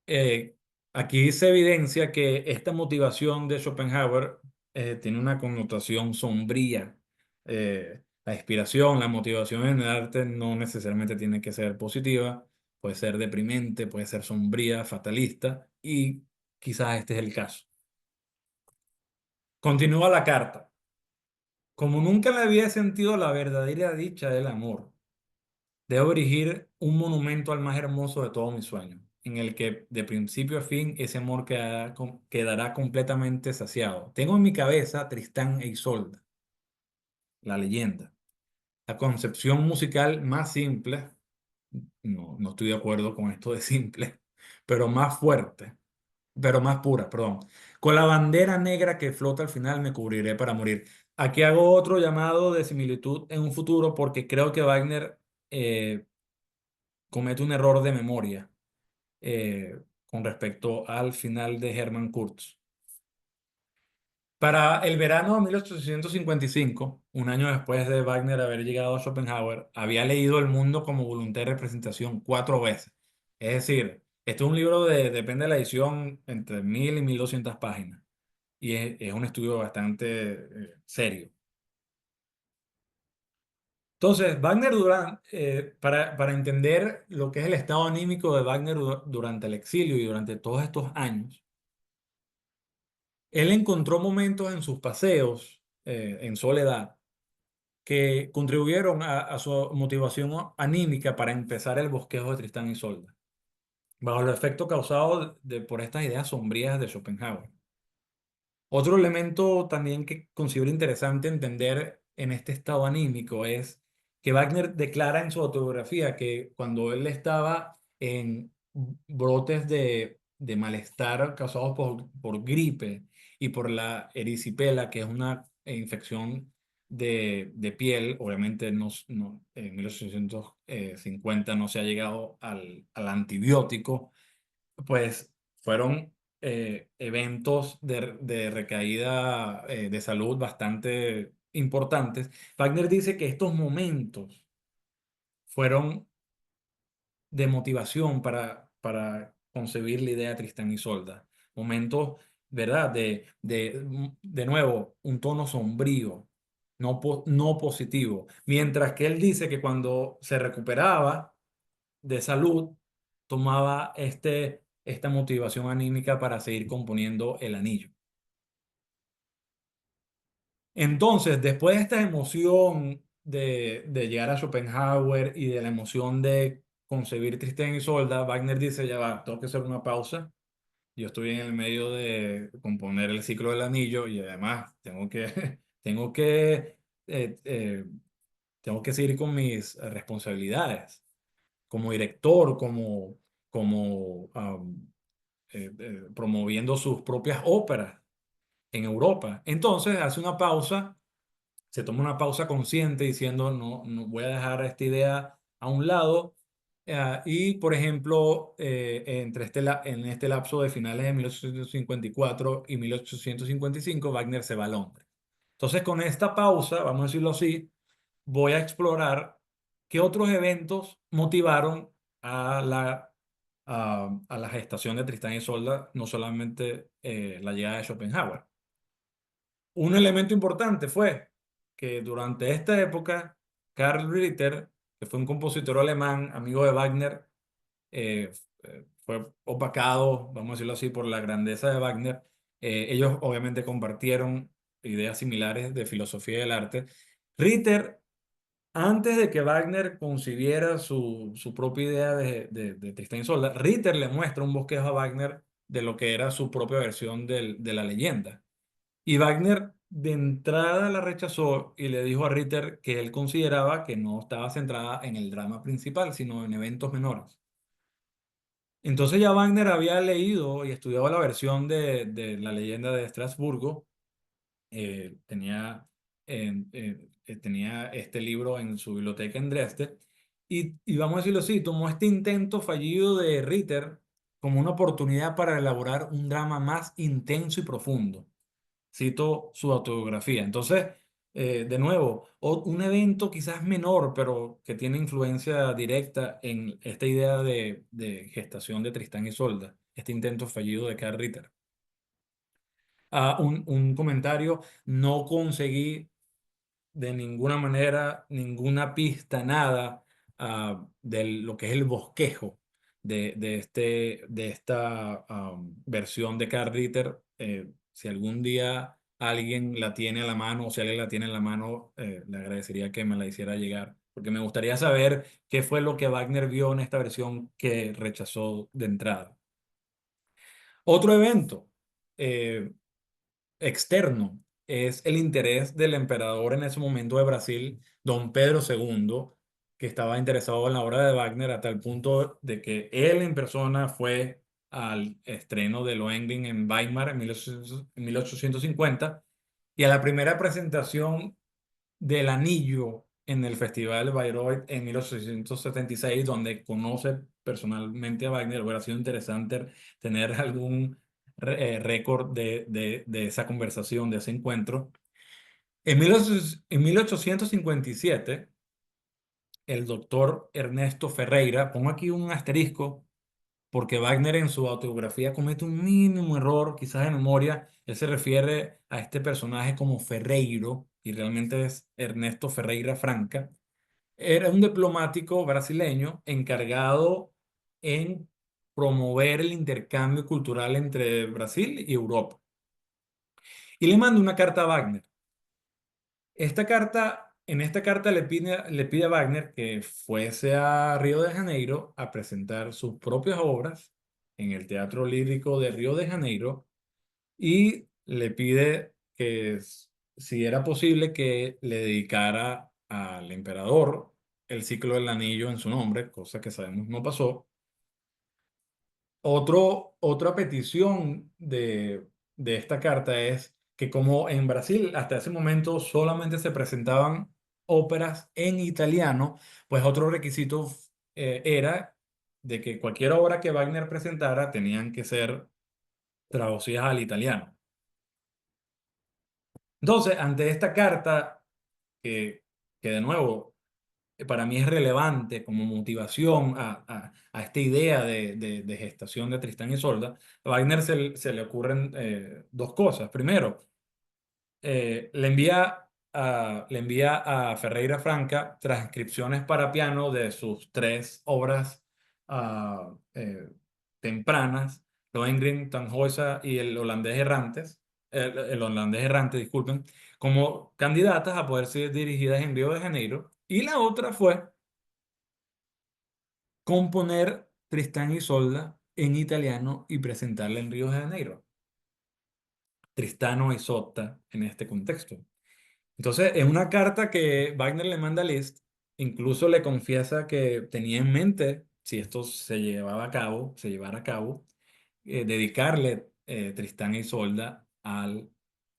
Eh, Aquí se evidencia que esta motivación de Schopenhauer tiene una connotación sombría. La inspiración, la motivación en el arte no necesariamente tiene que ser positiva, puede ser deprimente, puede ser sombría, fatalista, y quizás este es el caso. Continúa la carta. Como nunca le había sentido la verdadera dicha del amor, debo erigir un monumento al más hermoso de todos mis sueños, en el que de principio a fin ese amor quedará completamente saciado. Tengo en mi cabeza Tristán e Isolda, la leyenda. la concepción musical más simple, no estoy de acuerdo con esto de simple, pero más fuerte, pero más pura, perdón. Con la bandera negra que flota al final me cubriré para morir. Aquí hago otro llamado de similitud en un futuro porque creo que Wagner eh, comete un error de memoria con respecto al final de Hermann Kurz. Para el verano de 1855, un año después de Wagner haber llegado a Schopenhauer, había leído El mundo como voluntad de representación 4 veces. Es decir, este es un libro depende de la edición, entre 1000 y 1200 páginas. Y es un estudio bastante serio. Entonces, Wagner para entender lo que es el estado anímico de Wagner durante el exilio y durante todos estos años, él encontró momentos en sus paseos en soledad que contribuyeron a su motivación anímica para empezar el bosquejo de Tristán y Isolda, bajo el efecto causado por estas ideas sombrías de Schopenhauer. Otro elemento también que considero interesante entender en este estado anímico es que Wagner declara en su autobiografía que cuando él estaba en brotes de malestar causados por gripe y por la erisipela, que es una infección de piel, obviamente en 1850 no se ha llegado al antibiótico, pues fueron eventos de recaída de salud bastante importantes. Wagner dice que estos momentos fueron de motivación para concebir la idea de Tristán y Isolda. Momentos, ¿verdad? De nuevo, un tono sombrío, no positivo. Mientras que él dice que cuando se recuperaba de salud, tomaba esta motivación anímica para seguir componiendo el anillo. Entonces, después de esta emoción de llegar a Schopenhauer y de la emoción de concebir Tristán y Isolda, Wagner dice, ya va, tengo que hacer una pausa. Yo estoy en el medio de componer el ciclo del anillo y además tengo que, eh, eh, tengo que seguir con mis responsabilidades como director, como promoviendo sus propias óperas en Europa. Entonces hace una pausa, se toma una pausa consciente diciendo, no voy a dejar esta idea a un lado. Y, por ejemplo, en este lapso de finales de 1854 y 1855, Wagner se va a Londres. Entonces, con esta pausa, vamos a decirlo así, voy a explorar qué otros eventos motivaron a la gestación de Tristán y Isolda, no solamente la llegada de Schopenhauer. Un elemento importante fue que durante esta época, Karl Ritter, que fue un compositor alemán, amigo de Wagner, eh, fue opacado, vamos a decirlo así, por la grandeza de Wagner. Ellos obviamente compartieron ideas similares de filosofía del arte. Ritter, antes de que Wagner concibiera su propia idea de Tristán y Isolda, Ritter le muestra un bosquejo a Wagner de lo que era su propia versión de la leyenda. Y Wagner de entrada la rechazó y le dijo a Ritter que él consideraba que no estaba centrada en el drama principal, sino en eventos menores. Entonces ya Wagner había leído y estudiado la versión de la leyenda de Estrasburgo, eh, tenía, tenía este libro en su biblioteca en Dresde, y vamos a decirlo así, tomó este intento fallido de Ritter como una oportunidad para elaborar un drama más intenso y profundo. Cito su autobiografía. Entonces, de nuevo, un evento quizás menor, pero que tiene influencia directa en esta idea de gestación de Tristán y Isolda, este intento fallido de Karl Ritter. Un comentario, no conseguí de ninguna manera, ninguna pista, nada de lo que es el bosquejo de esta versión de Carl Ritter. Si algún día alguien la tiene a la mano o si alguien la tiene en la mano, le agradecería que me la hiciera llegar, porque me gustaría saber qué fue lo que Wagner vio en esta versión que rechazó de entrada. Otro evento eh, externo. es el interés del emperador en ese momento de Brasil, don Pedro II, que estaba interesado en la obra de Wagner a tal punto de que él en persona fue al estreno de Lohengrin en Weimar en 1850 y a la primera presentación del Anillo en el Festival de Bayreuth en 1876, donde conoce personalmente a Wagner. Hubiera sido interesante tener algún récord de esa conversación, de ese encuentro. En 1857, el doctor Ernesto Ferreira, pongo aquí un asterisco, porque Wagner en su autobiografía comete un mínimo error, quizás de memoria. Él se refiere a este personaje como Ferreiro, y realmente es Ernesto Ferreira Franca. Era un diplomático brasileño encargado en promover el intercambio cultural entre Brasil y Europa. Y le manda una carta a Wagner. En esta carta le pide a Wagner que fuese a Río de Janeiro a presentar sus propias obras en el Teatro Lírico de Río de Janeiro y le pide que si era posible que le dedicara al emperador el ciclo del anillo en su nombre, cosa que sabemos no pasó. Otra petición de esta carta es que como en Brasil hasta ese momento solamente se presentaban óperas en italiano, pues otro requisito era de que cualquier obra que Wagner presentara tenían que ser traducidas al italiano. Entonces, ante esta carta, que, que de nuevo para mí es relevante como motivación a esta idea de gestación de Tristán y Isolda, a Wagner se le ocurren dos cosas. Primero, le envía a Ferreira Franca transcripciones para piano de sus tres obras tempranas, Lohengrin, Tannhäuser y el holandés errante, disculpen, como candidatas a poder ser dirigidas en Río de Janeiro. Y la otra fue componer Tristán y Isolda en italiano y presentarla en Río de Janeiro. Tristano y Isolda en este contexto. Entonces, en una carta que Wagner le manda a Liszt, incluso le confiesa que tenía en mente, si esto se llevara a cabo, dedicarle Tristán y Isolda al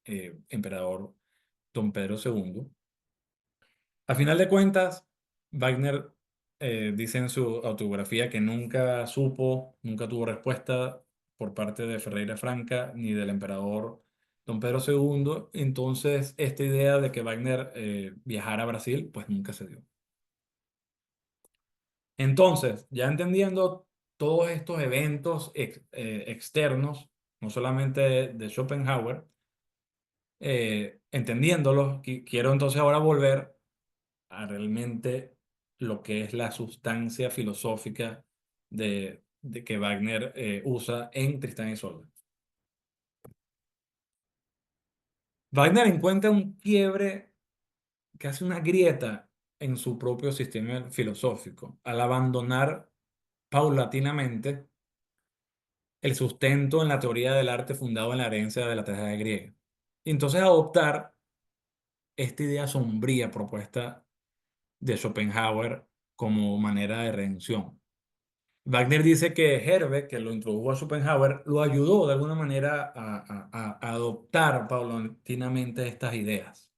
emperador don Pedro II. A final de cuentas, Wagner dice en su autobiografía que nunca tuvo respuesta por parte de Ferreira Franca ni del emperador don Pedro II. Entonces, esta idea de que Wagner viajara a Brasil, pues nunca se dio. Entonces, ya entendiendo todos estos eventos externos, no solamente de Schopenhauer, entendiéndolos, quiero entonces ahora volver a realmente lo que es la sustancia filosófica de que Wagner usa en Tristán y Isolda. Wagner encuentra un quiebre que hace una grieta en su propio sistema filosófico al abandonar paulatinamente el sustento en la teoría del arte fundado en la herencia de la tragedia griega. Y entonces adoptar esta idea sombría propuesta de Schopenhauer como manera de redención. Wagner dice que Herbe, que lo introdujo a Schopenhauer, lo ayudó de alguna manera a adoptar paulatinamente estas ideas.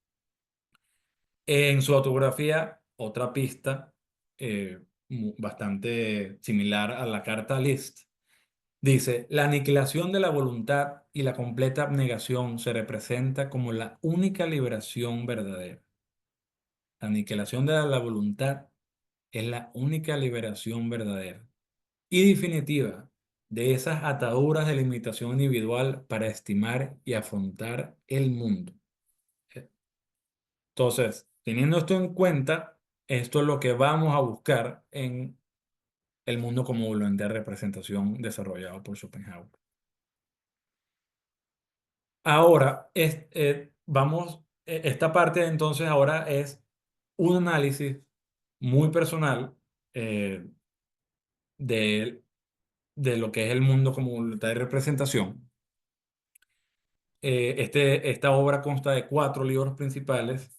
En su autografía, otra pista bastante similar a la carta a Liszt, dice, la aniquilación de la voluntad y la completa abnegación se representa como la única liberación verdadera. La aniquilación de la voluntad es la única liberación verdadera y definitiva de esas ataduras de limitación individual para estimar y afrontar el mundo. Entonces, teniendo esto en cuenta, esto es lo que vamos a buscar en el mundo como voluntad de representación desarrollado por Schopenhauer. Ahora, esta parte entonces ahora es un análisis muy personal eh, de, de lo que es el mundo como voluntad de representación. Esta obra consta de cuatro libros principales.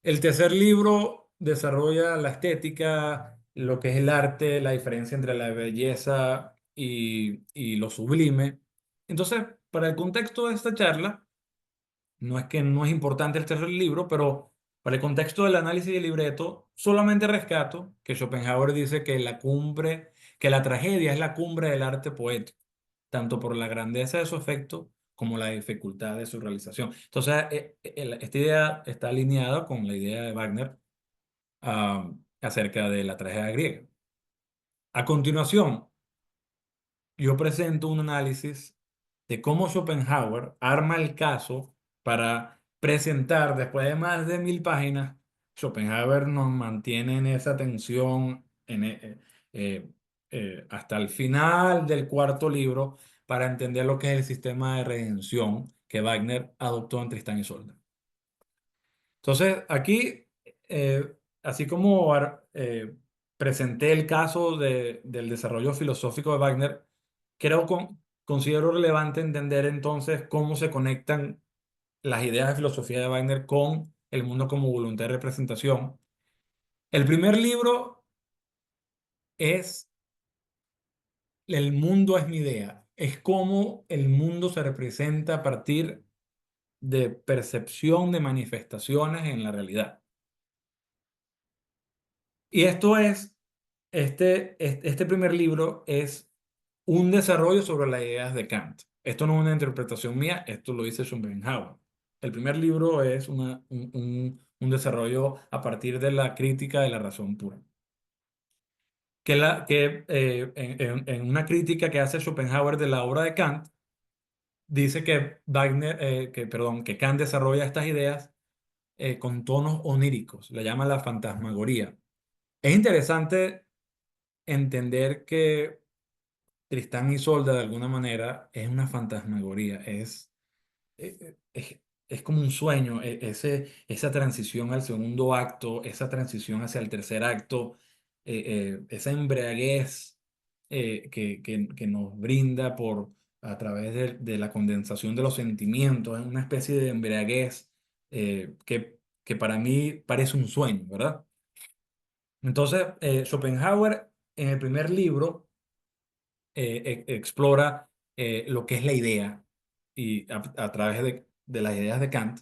El tercer libro desarrolla la estética, lo que es el arte, la diferencia entre la belleza y lo sublime. Entonces, para el contexto de esta charla, no es que no es importante el tercer libro, pero para el contexto del análisis del libreto, solamente rescato que Schopenhauer dice que la cumbre, que la tragedia es la cumbre del arte poético, tanto por la grandeza de su efecto como la dificultad de su realización. Entonces, esta idea está alineada con la idea de Wagner acerca de la tragedia griega. A continuación, yo presento un análisis de cómo Schopenhauer arma el caso para presentar, después de más de 1000 páginas, Schopenhauer nos mantiene en esa tensión eh, hasta el final del cuarto libro para entender lo que es el sistema de redención que Wagner adoptó en Tristán y Isolda. Entonces, aquí, así como presenté el caso del desarrollo filosófico de Wagner, considero relevante entender entonces cómo se conectan las ideas de filosofía de Wagner con el mundo como voluntad de representación. El primer libro es El mundo es mi idea. Es cómo el mundo se representa a partir de percepción de manifestaciones en la realidad. Y este primer libro es un desarrollo sobre las ideas de Kant. Esto no es una interpretación mía, esto lo dice Schopenhauer. El primer libro es un desarrollo a partir de la crítica de la razón pura. En una crítica que hace Schopenhauer de la obra de Kant, dice que Kant desarrolla estas ideas con tonos oníricos, la llama la fantasmagoría. Es interesante entender que Tristán y Isolda de alguna manera es una fantasmagoría, eh, eh, es, es como un sueño, esa transición al segundo acto, esa transición hacia el tercer acto, esa embriaguez que nos brinda a través de la condensación de los sentimientos, es una especie de embriaguez que para mí parece un sueño, ¿verdad? Entonces, Schopenhauer en el primer libro explora lo que es la idea y a través de las ideas de Kant.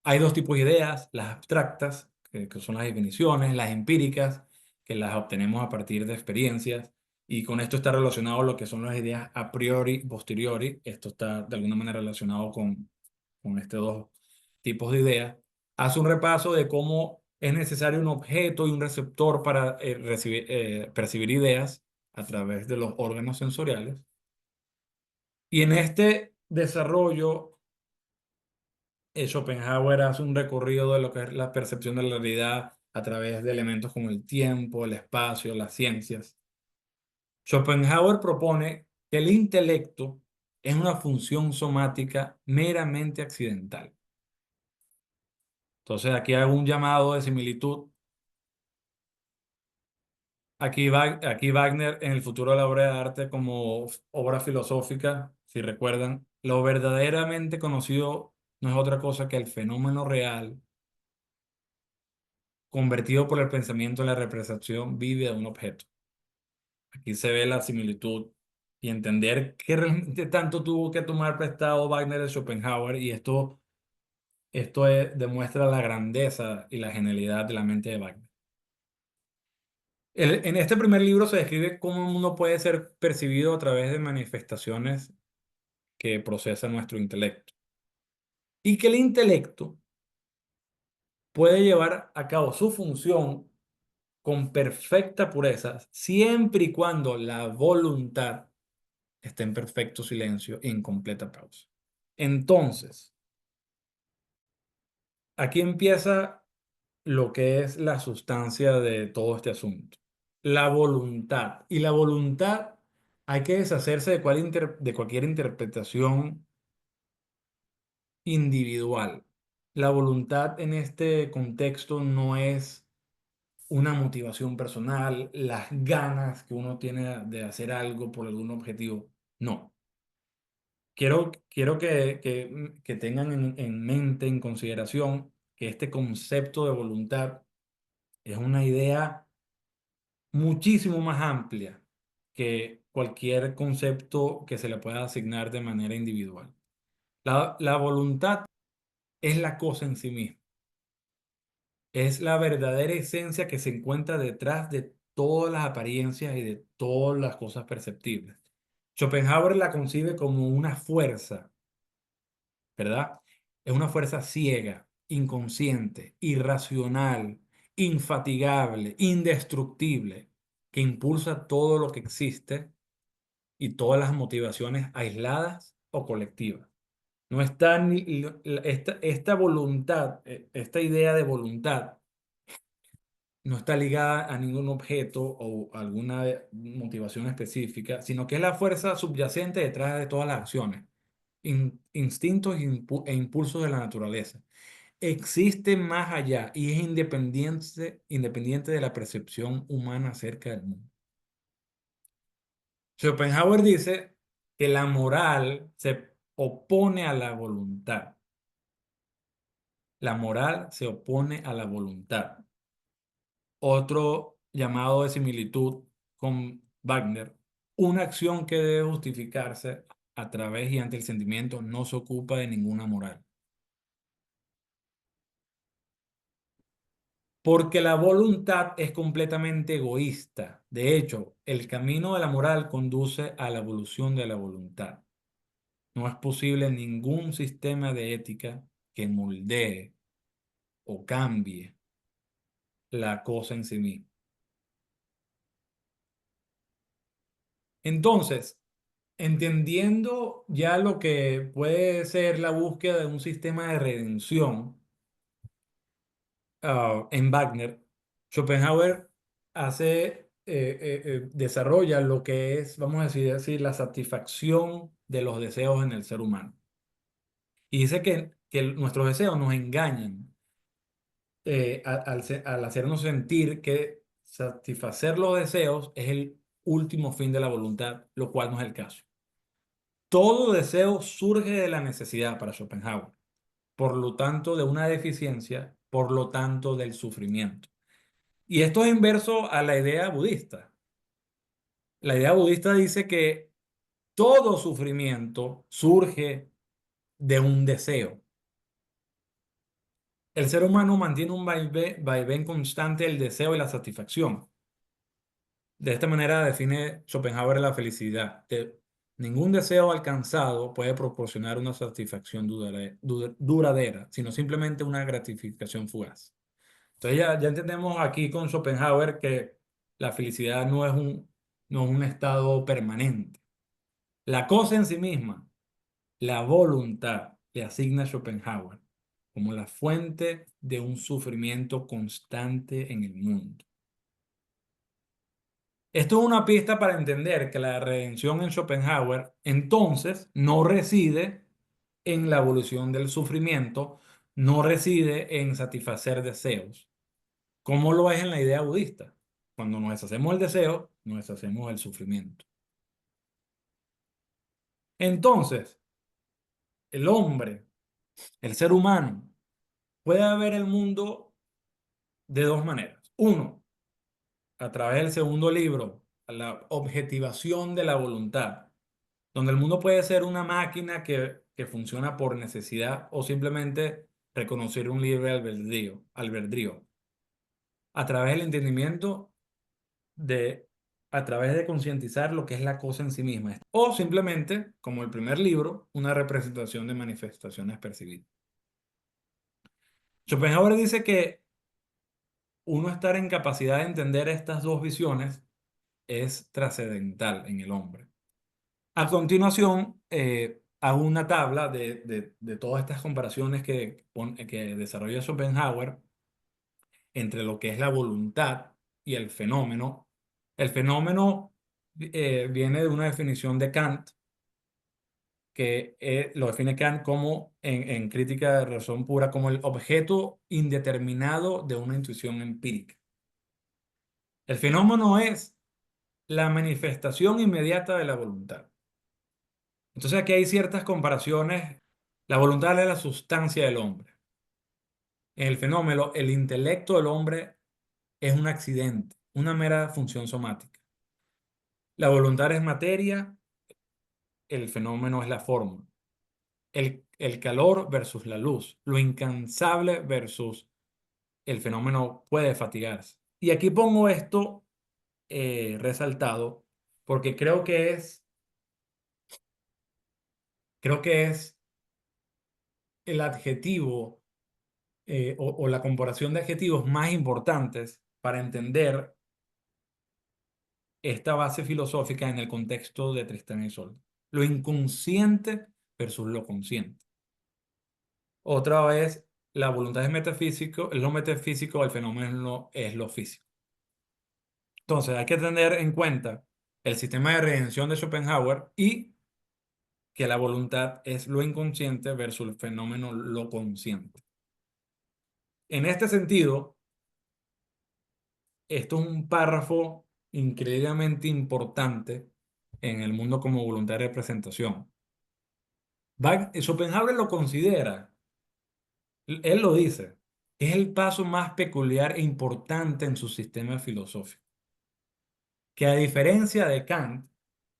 Hay dos tipos de ideas, las abstractas, que son las definiciones, las empíricas, que las obtenemos a partir de experiencias, y con esto está relacionado lo que son las ideas a priori y posteriori. Esto está de alguna manera relacionado con estos dos tipos de ideas. Hace un repaso de cómo es necesario un objeto y un receptor para percibir ideas a través de los órganos sensoriales. Y en este desarrollo, Schopenhauer hace un recorrido de lo que es la percepción de la realidad a través de elementos como el tiempo, el espacio, las ciencias. Schopenhauer propone que el intelecto es una función somática meramente accidental. Entonces aquí hago un llamado de similitud. Aquí Wagner en el futuro de la obra de arte como obra filosófica, si recuerdan, lo verdaderamente conocido no es otra cosa que el fenómeno real convertido por el pensamiento en la representación vive de un objeto. Aquí se ve la similitud y entender qué realmente tanto tuvo que tomar prestado Wagner de Schopenhauer, y demuestra la grandeza y la genialidad de la mente de Wagner. En este primer libro se describe cómo el mundo puede ser percibido a través de manifestaciones que procesa nuestro intelecto, y que el intelecto puede llevar a cabo su función con perfecta pureza siempre y cuando la voluntad esté en perfecto silencio y en completa pausa. Entonces, aquí empieza lo que es la sustancia de todo este asunto. La voluntad. Y la voluntad hay que deshacerse de cualquier interpretación individual. La voluntad en este contexto no es una motivación personal, las ganas que uno tiene de hacer algo por algún objetivo. No. quiero que tengan en mente, en consideración, que este concepto de voluntad es una idea muchísimo más amplia que cualquier concepto que se le pueda asignar de manera individual. La voluntad es la cosa en sí misma, es la verdadera esencia que se encuentra detrás de todas las apariencias y de todas las cosas perceptibles. Schopenhauer la concibe como una fuerza, ¿verdad? Es una fuerza ciega, inconsciente, irracional, infatigable, indestructible, que impulsa todo lo que existe y todas las motivaciones aisladas o colectivas. No está esta voluntad, esta idea de voluntad, no está ligada a ningún objeto o alguna motivación específica, sino que es la fuerza subyacente detrás de todas las acciones, instintos e impulsos de la naturaleza. Existe más allá y es independiente de la percepción humana acerca del mundo. Schopenhauer dice que la moral se opone a la voluntad. La moral se opone a la voluntad. Otro llamado de similitud con Wagner, una acción que debe justificarse a través y ante el sentimiento no se ocupa de ninguna moral. Porque la voluntad es completamente egoísta. De hecho, el camino de la moral conduce a la evolución de la voluntad. No es posible ningún sistema de ética que moldee o cambie la cosa en sí misma. Entonces, entendiendo ya lo que puede ser la búsqueda de un sistema de redención en Wagner, Schopenhauer desarrolla lo que es, vamos a decir así, la satisfacción de los deseos en el ser humano. Y dice que nuestros deseos nos engañan al hacernos sentir que satisfacer los deseos es el último fin de la voluntad, lo cual no es el caso. Todo deseo surge de la necesidad para Schopenhauer, por lo tanto de una deficiencia, por lo tanto del sufrimiento. Y esto es inverso a la idea budista. La idea budista dice que todo sufrimiento surge de un deseo. El ser humano mantiene un vaivén constante del deseo y la satisfacción. De esta manera define Schopenhauer la felicidad. Ningún deseo alcanzado puede proporcionar una satisfacción duradera, sino simplemente una gratificación fugaz. Entonces ya entendemos aquí con Schopenhauer que la felicidad no es un estado permanente. La cosa en sí misma, la voluntad, le asigna a Schopenhauer como la fuente de un sufrimiento constante en el mundo. Esto es una pista para entender que la redención en Schopenhauer entonces no reside en la evolución del sufrimiento, no reside en satisfacer deseos, como lo es en la idea budista. Cuando nos deshacemos el deseo, nos deshacemos el sufrimiento. Entonces, el hombre, el ser humano, puede ver el mundo de dos maneras. Uno, a través del segundo libro, la objetivación de la voluntad, donde el mundo puede ser una máquina que funciona por necesidad o simplemente reconocer un libre albedrío, a través del entendimiento de, a través de concientizar lo que es la cosa en sí misma, o simplemente, como el primer libro, una representación de manifestaciones percibidas. Schopenhauer dice que uno estar en capacidad de entender estas dos visiones es trascendental en el hombre. A continuación, hago una tabla de todas estas comparaciones que desarrolla Schopenhauer entre lo que es la voluntad y el fenómeno. El fenómeno viene de una definición de Kant, que lo define Kant como, en Crítica de Razón Pura, como el objeto indeterminado de una intuición empírica. El fenómeno es la manifestación inmediata de la voluntad. Entonces aquí hay ciertas comparaciones. La voluntad es la sustancia del hombre. En el fenómeno, el intelecto del hombre es un accidente, una mera función somática. La voluntad es materia, el fenómeno es la forma. El calor versus la luz, lo incansable versus el fenómeno puede fatigarse. Y aquí pongo esto resaltado porque creo que es el adjetivo o la comparación de adjetivos más importantes para entender esta base filosófica en el contexto de Tristán y Isolde. Lo inconsciente versus lo consciente. Otra vez, la voluntad es metafísico, es lo metafísico, el fenómeno es lo físico. Entonces, hay que tener en cuenta el sistema de redención de Schopenhauer y que la voluntad es lo inconsciente versus el fenómeno lo consciente. En este sentido, esto es un párrafo increíblemente importante en el mundo como voluntad de representación. Schopenhauer lo considera, él lo dice, es el paso más peculiar e importante en su sistema filosófico, que a diferencia de Kant,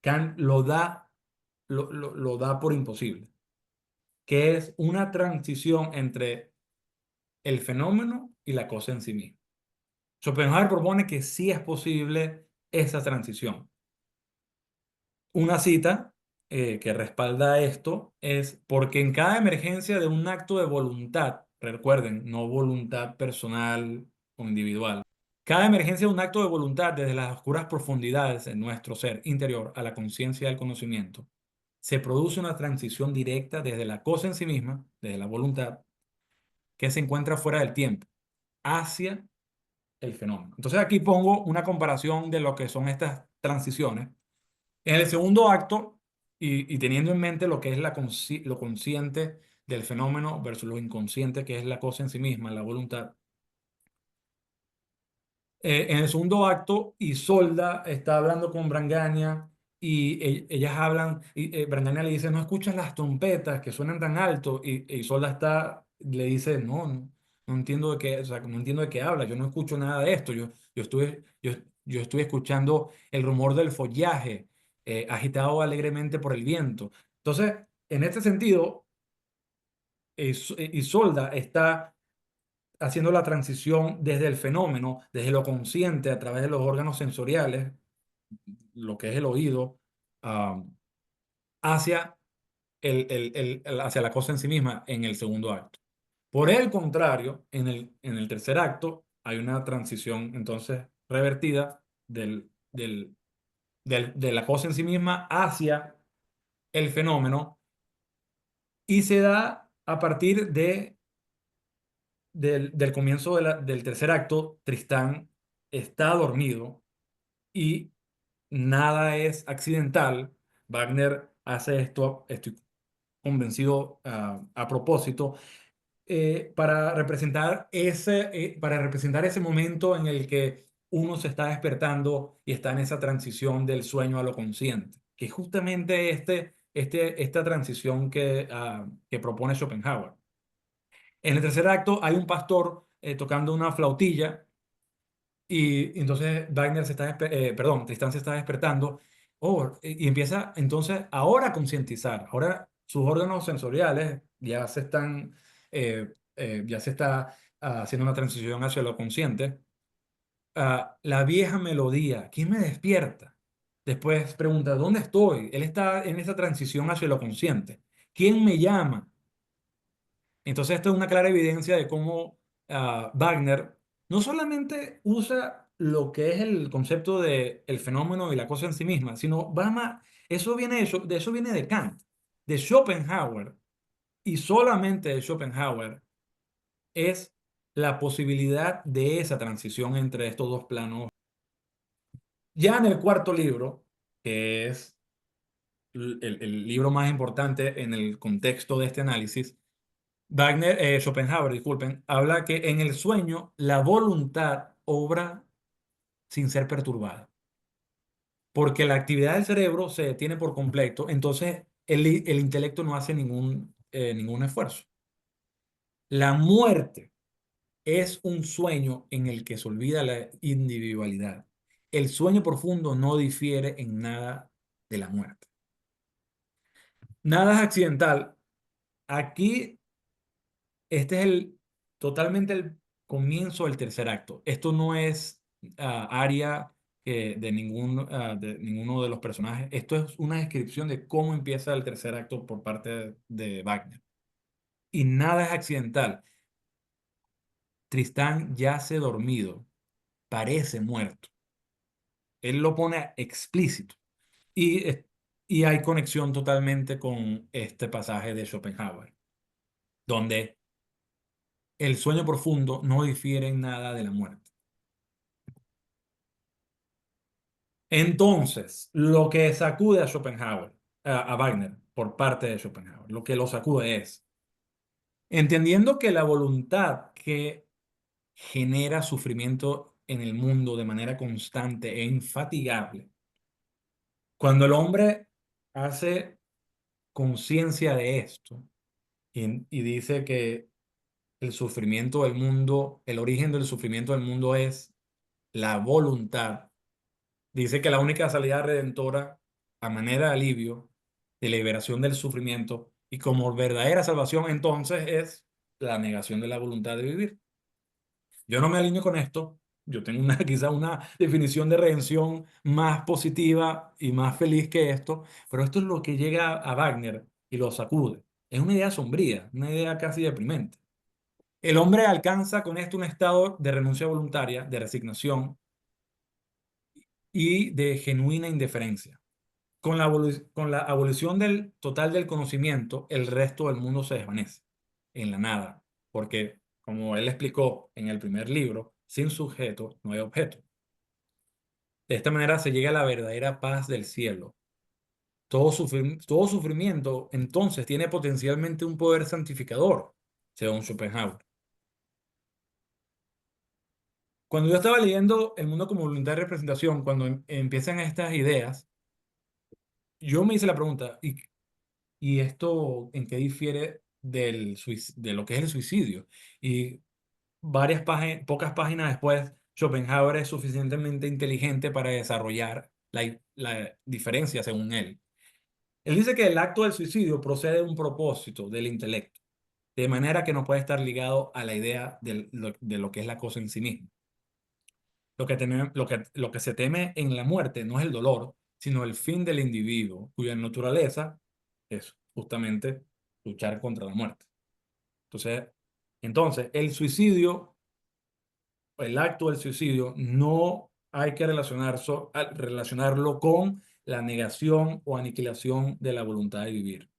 Kant lo da por imposible, que es una transición entre el fenómeno y la cosa en sí misma. Schopenhauer propone que sí es posible esa transición. Una cita que respalda esto es porque en cada emergencia de un acto de voluntad, recuerden, no voluntad personal o individual, cada emergencia de un acto de voluntad desde las oscuras profundidades de nuestro ser interior a la conciencia del conocimiento, se produce una transición directa desde la cosa en sí misma, desde la voluntad, que se encuentra fuera del tiempo, hacia el fenómeno. Entonces aquí pongo una comparación de lo que son estas transiciones. En el segundo acto, y teniendo en mente lo que es lo consciente del fenómeno versus lo inconsciente, que es la cosa en sí misma, la voluntad. En el segundo acto, Isolda está hablando con Brangania y ellas hablan, y Brangania le dice, no escuchas las trompetas que suenan tan alto, y Isolda le dice, no entiendo de qué, o sea, no entiendo de qué habla, yo no escucho nada de esto, yo estuve escuchando el rumor del follaje agitado alegremente por el viento. Entonces, en este sentido, Isolda está haciendo la transición desde el fenómeno, desde lo consciente a través de los órganos sensoriales, lo que es el oído, ah, hacia, hacia la cosa en sí misma en el segundo acto. Por el contrario, en el tercer acto hay una transición entonces revertida de la cosa en sí misma hacia el fenómeno y se da a partir del comienzo del tercer acto. Tristán está dormido y nada es accidental. Wagner hace esto, estoy convencido, a propósito, para representar ese momento en el que uno se está despertando y está en esa transición del sueño a lo consciente, que es justamente esta transición que propone Schopenhauer. En el tercer acto hay un pastor tocando una flautilla y entonces Tristán se está despertando, y empieza entonces ahora a concientizar. Ahora sus órganos sensoriales ya se está haciendo una transición hacia lo consciente. La vieja melodía, ¿quién me despierta? Después pregunta, ¿dónde estoy? Él está en esa transición hacia lo consciente. ¿Quién me llama? Entonces, esto es una clara evidencia de cómo Wagner no solamente usa lo que es el concepto de el fenómeno y la cosa en sí misma, sino va más, eso viene de Kant, de Schopenhauer, y solamente de Schopenhauer es la posibilidad de esa transición entre estos dos planos. Ya en el cuarto libro, que es el libro más importante en el contexto de este análisis, Schopenhauer, disculpen, habla que en el sueño la voluntad obra sin ser perturbada, porque la actividad del cerebro se detiene por completo. Entonces, el intelecto no hace ningún esfuerzo. La muerte es un sueño en el que se olvida la individualidad. El sueño profundo no difiere en nada de la muerte. Nada es accidental. Aquí, este es totalmente el comienzo del tercer acto. Esto no es área de ninguno de los personajes. Esto es una descripción de cómo empieza el tercer acto por parte de Wagner. Y nada es accidental. Tristán yace dormido, parece muerto. Él lo pone explícito. Y, y hay conexión totalmente con este pasaje de Schopenhauer, donde el sueño profundo no difiere en nada de la muerte. Entonces, lo que sacude a Schopenhauer, a Wagner, por parte de Schopenhauer, lo que lo sacude es, entendiendo que la voluntad que genera sufrimiento en el mundo de manera constante e infatigable, cuando el hombre hace conciencia de esto y dice que el sufrimiento del mundo, el origen del sufrimiento del mundo es la voluntad. Dice que la única salida redentora a manera de alivio, de liberación del sufrimiento y como verdadera salvación entonces es la negación de la voluntad de vivir. Yo no me alineo con esto. Yo tengo quizá una definición de redención más positiva y más feliz que esto, pero esto es lo que llega a Wagner y lo sacude. Es una idea sombría, una idea casi deprimente. El hombre alcanza con esto un estado de renuncia voluntaria, de resignación y de genuina indiferencia. Con la abolición del total del conocimiento, el resto del mundo se desvanece en la nada, porque, como él explicó en el primer libro, sin sujeto no hay objeto. De esta manera se llega a la verdadera paz del cielo. Todo sufrimiento, entonces, tiene potencialmente un poder santificador, según Schopenhauer. Cuando yo estaba leyendo El mundo como voluntad de representación, cuando empiezan estas ideas, yo me hice la pregunta, ¿y esto en qué difiere de lo que es el suicidio? Y pocas páginas después, Schopenhauer es suficientemente inteligente para desarrollar la diferencia según él. Él dice que el acto del suicidio procede de un propósito del intelecto, de manera que no puede estar ligado a la idea de lo que es la cosa en sí misma. Lo que se teme en la muerte no es el dolor, sino el fin del individuo, cuya naturaleza es justamente luchar contra la muerte. Entonces, el suicidio, el acto del suicidio, no hay que relacionarlo con la negación o aniquilación de la voluntad de vivir.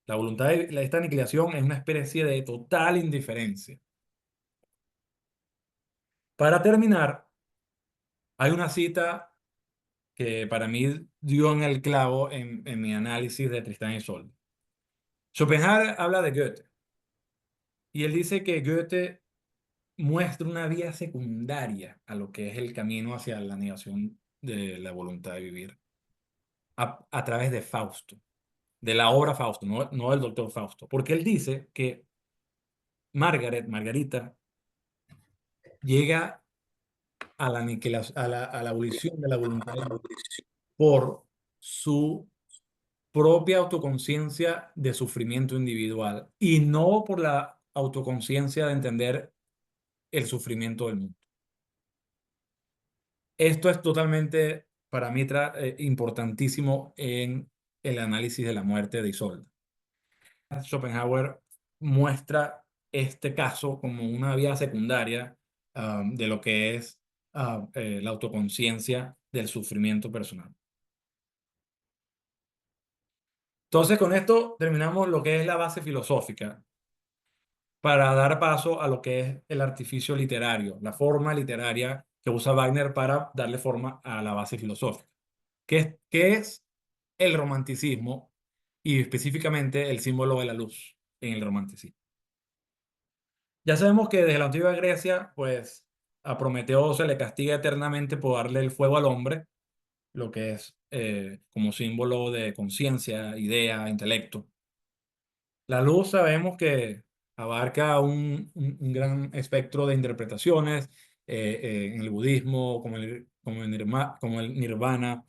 Esta aniquilación es una especie de total indiferencia. Para terminar, hay una cita que para mí dio en el clavo en mi análisis de Tristán y Isolde. Schopenhauer habla de Goethe y él dice que Goethe muestra una vía secundaria a lo que es el camino hacia la negación de la voluntad de vivir a través de Fausto, de la obra Fausto, no del doctor Fausto, porque él dice que Margarita, llega a la aniquilación, a la abolición de la voluntad de vivir por su propia autoconciencia de sufrimiento individual y no por la autoconciencia de entender el sufrimiento del mundo. Esto es totalmente, para mí, importantísimo en el análisis de la muerte de Isolde. Schopenhauer muestra este caso como una vía secundaria de lo que es la autoconciencia del sufrimiento personal. Entonces, con esto terminamos lo que es la base filosófica para dar paso a lo que es el artificio literario, la forma literaria que usa Wagner para darle forma a la base filosófica. ¿Qué es el romanticismo y específicamente el símbolo de la luz en el romanticismo? Ya sabemos que desde la antigua Grecia, pues a Prometeo se le castiga eternamente por darle el fuego al hombre lo que es como símbolo de conciencia, idea, intelecto. La luz sabemos que abarca un gran espectro de interpretaciones en el budismo, como el nirvana,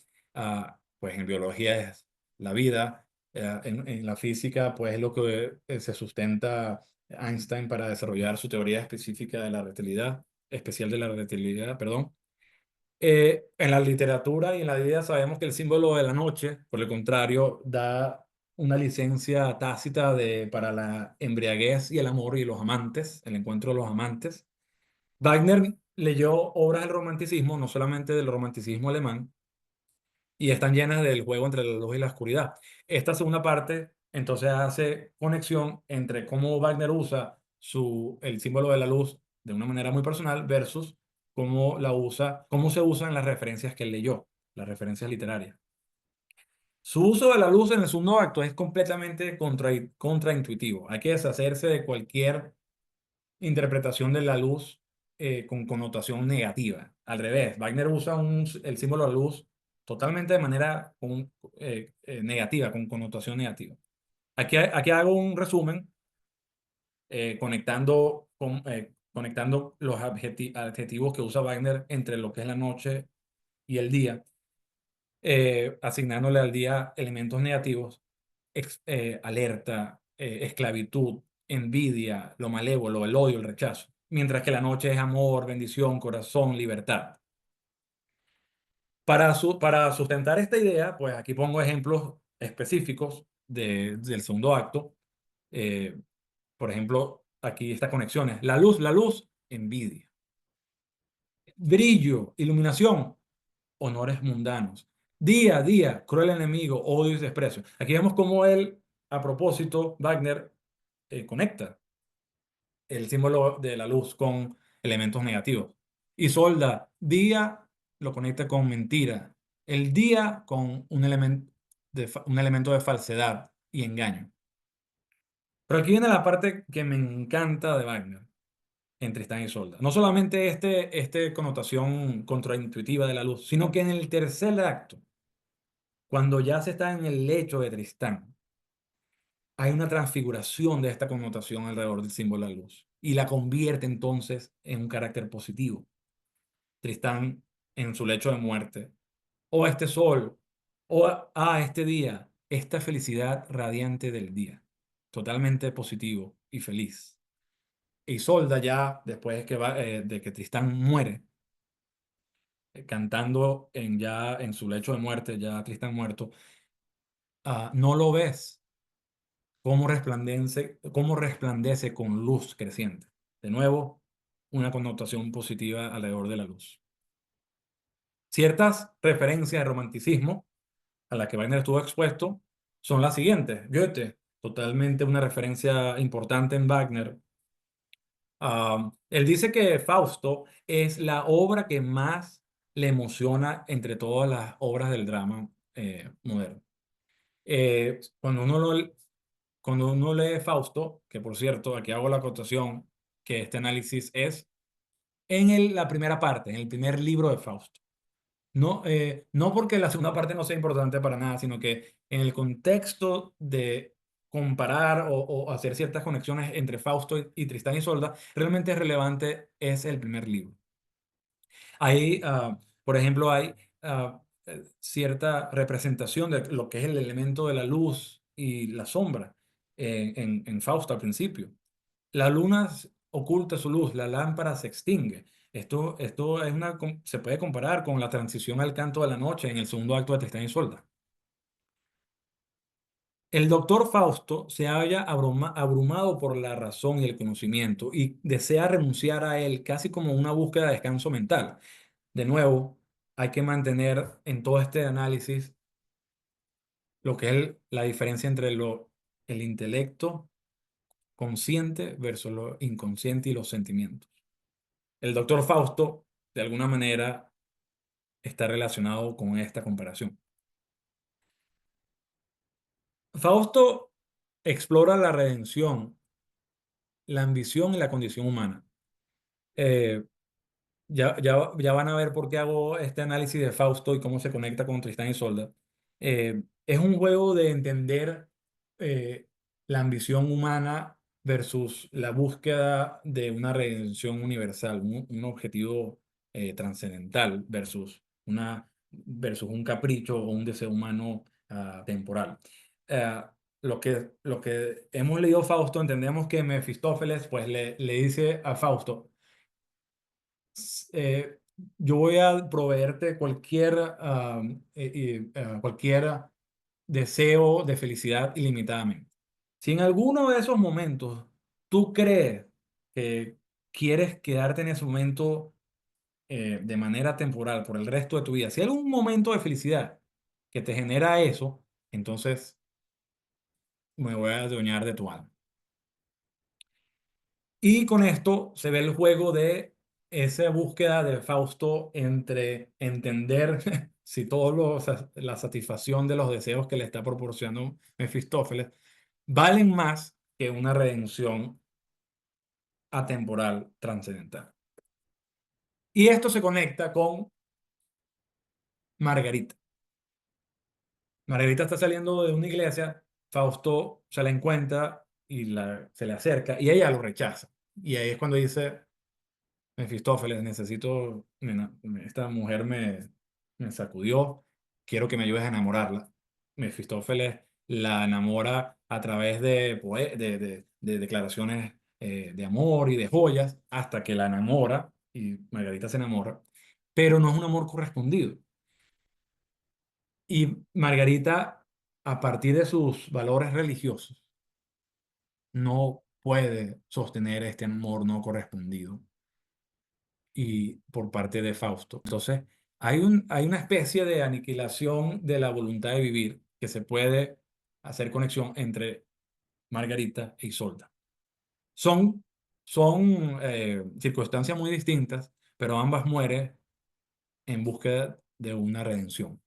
pues en biología es la vida, en la física pues es lo que se sustenta Einstein para desarrollar su teoría específica de la relatividad, especial de la relatividad, perdón. En la literatura y en la vida sabemos que el símbolo de la noche, por el contrario, da una licencia tácita para la embriaguez y el amor y los amantes, el encuentro de los amantes. Wagner leyó obras del romanticismo, no solamente del romanticismo alemán, y están llenas del juego entre la luz y la oscuridad. Esta segunda parte entonces hace conexión entre cómo Wagner usa el símbolo de la luz de una manera muy personal versus cómo se usa en las referencias que él leyó, las referencias literarias. Su uso de la luz en el segundo acto es completamente contraintuitivo. Hay que deshacerse de cualquier interpretación de la luz con connotación negativa. Al revés, Wagner usa el símbolo de la luz totalmente de manera negativa, con connotación negativa. Aquí hago un resumen conectando los adjetivos que usa Wagner entre lo que es la noche y el día, asignándole al día elementos negativos, alerta, esclavitud, envidia, lo malévolo, el odio, el rechazo. Mientras que la noche es amor, bendición, corazón, libertad. Para sustentar esta idea, pues aquí pongo ejemplos específicos del segundo acto. Eh, por ejemplo, aquí estas conexiones. La luz, envidia. Brillo, iluminación, honores mundanos. Día a día, cruel enemigo, odio y desprecio. Aquí vemos cómo él, a propósito, Wagner conecta el símbolo de la luz con elementos negativos. Y Solda, día lo conecta con mentira. El día con un elemento de falsedad y engaño. Pero aquí viene la parte que me encanta de Wagner en Tristán y Solda. No solamente este connotación contraintuitiva de la luz, sino que en el tercer acto, cuando ya se está en el lecho de Tristán, hay una transfiguración de esta connotación alrededor del símbolo de la luz y la convierte entonces en un carácter positivo. Tristán en su lecho de muerte, o este sol, este día, esta felicidad radiante del día, totalmente positivo y feliz. Y Isolda ya, después de que Tristán muere, cantando ya en su lecho de muerte, ya Tristán muerto, no lo ves cómo resplandece con luz creciente. De nuevo, una connotación positiva alrededor de la luz. Ciertas referencias de romanticismo a las que Wagner estuvo expuesto son las siguientes. Goethe, totalmente una referencia importante en Wagner. Él dice que Fausto es la obra que más le emociona entre todas las obras del drama moderno. Eh, cuando uno lo, Cuando uno lee Fausto, que por cierto, aquí hago la acotación, que este análisis es en la primera parte, en el primer libro de Fausto. No porque la segunda parte no sea importante para nada, sino que en el contexto de comparar o hacer ciertas conexiones entre Fausto y Tristán y Isolda, realmente relevante es el primer libro. Ahí, por ejemplo, hay cierta representación de lo que es el elemento de la luz y la sombra en Fausto al principio. La luna oculta su luz, la lámpara se extingue. Esto se puede comparar con la transición al canto de la noche en el segundo acto de Tristán y Isolda. El doctor Fausto se halla abrumado por la razón y el conocimiento y desea renunciar a él casi como una búsqueda de descanso mental. De nuevo, hay que mantener en todo este análisis lo que es la diferencia entre el intelecto consciente versus lo inconsciente y los sentimientos. El doctor Fausto, de alguna manera, está relacionado con esta comparación. Fausto explora la redención, la ambición y la condición humana. Eh, ya van a ver por qué hago este análisis de Fausto y cómo se conecta con Tristán y Isolda. Es un juego de entender eh, la ambición humana versus la búsqueda de una redención universal, un objetivo trascendental versus un capricho o un deseo humano temporal. Eh, lo que hemos leído Fausto, entendemos que Mefistófeles pues, le dice a Fausto, eh, yo voy a proveerte cualquier deseo de felicidad ilimitadamente. Si en alguno de esos momentos tú crees que quieres quedarte en ese momento de manera temporal por el resto de tu vida, si hay algún momento de felicidad que te genera eso, entonces me voy a adueñar de tu alma. Y con esto se ve el juego de esa búsqueda de Fausto entre entender si la satisfacción de los deseos que le está proporcionando Mefistófeles valen más que una redención atemporal trascendental. Y esto se conecta con Margarita. Margarita está saliendo de una iglesia, Fausto se la encuentra y se le acerca y ella lo rechaza. Y ahí es cuando dice, Mefistófeles, esta mujer me sacudió, quiero que me ayudes a enamorarla. Mefistófeles la enamora a través de declaraciones de amor y de joyas, hasta que la enamora y Margarita se enamora, pero no es un amor correspondido. Y Margarita, a partir de sus valores religiosos, no puede sostener este amor no correspondido y por parte de Fausto. Entonces, hay una especie de aniquilación de la voluntad de vivir que se puede hacer conexión entre Margarita e Isolda. Son, son circunstancias muy distintas, pero ambas mueren en búsqueda de una redención.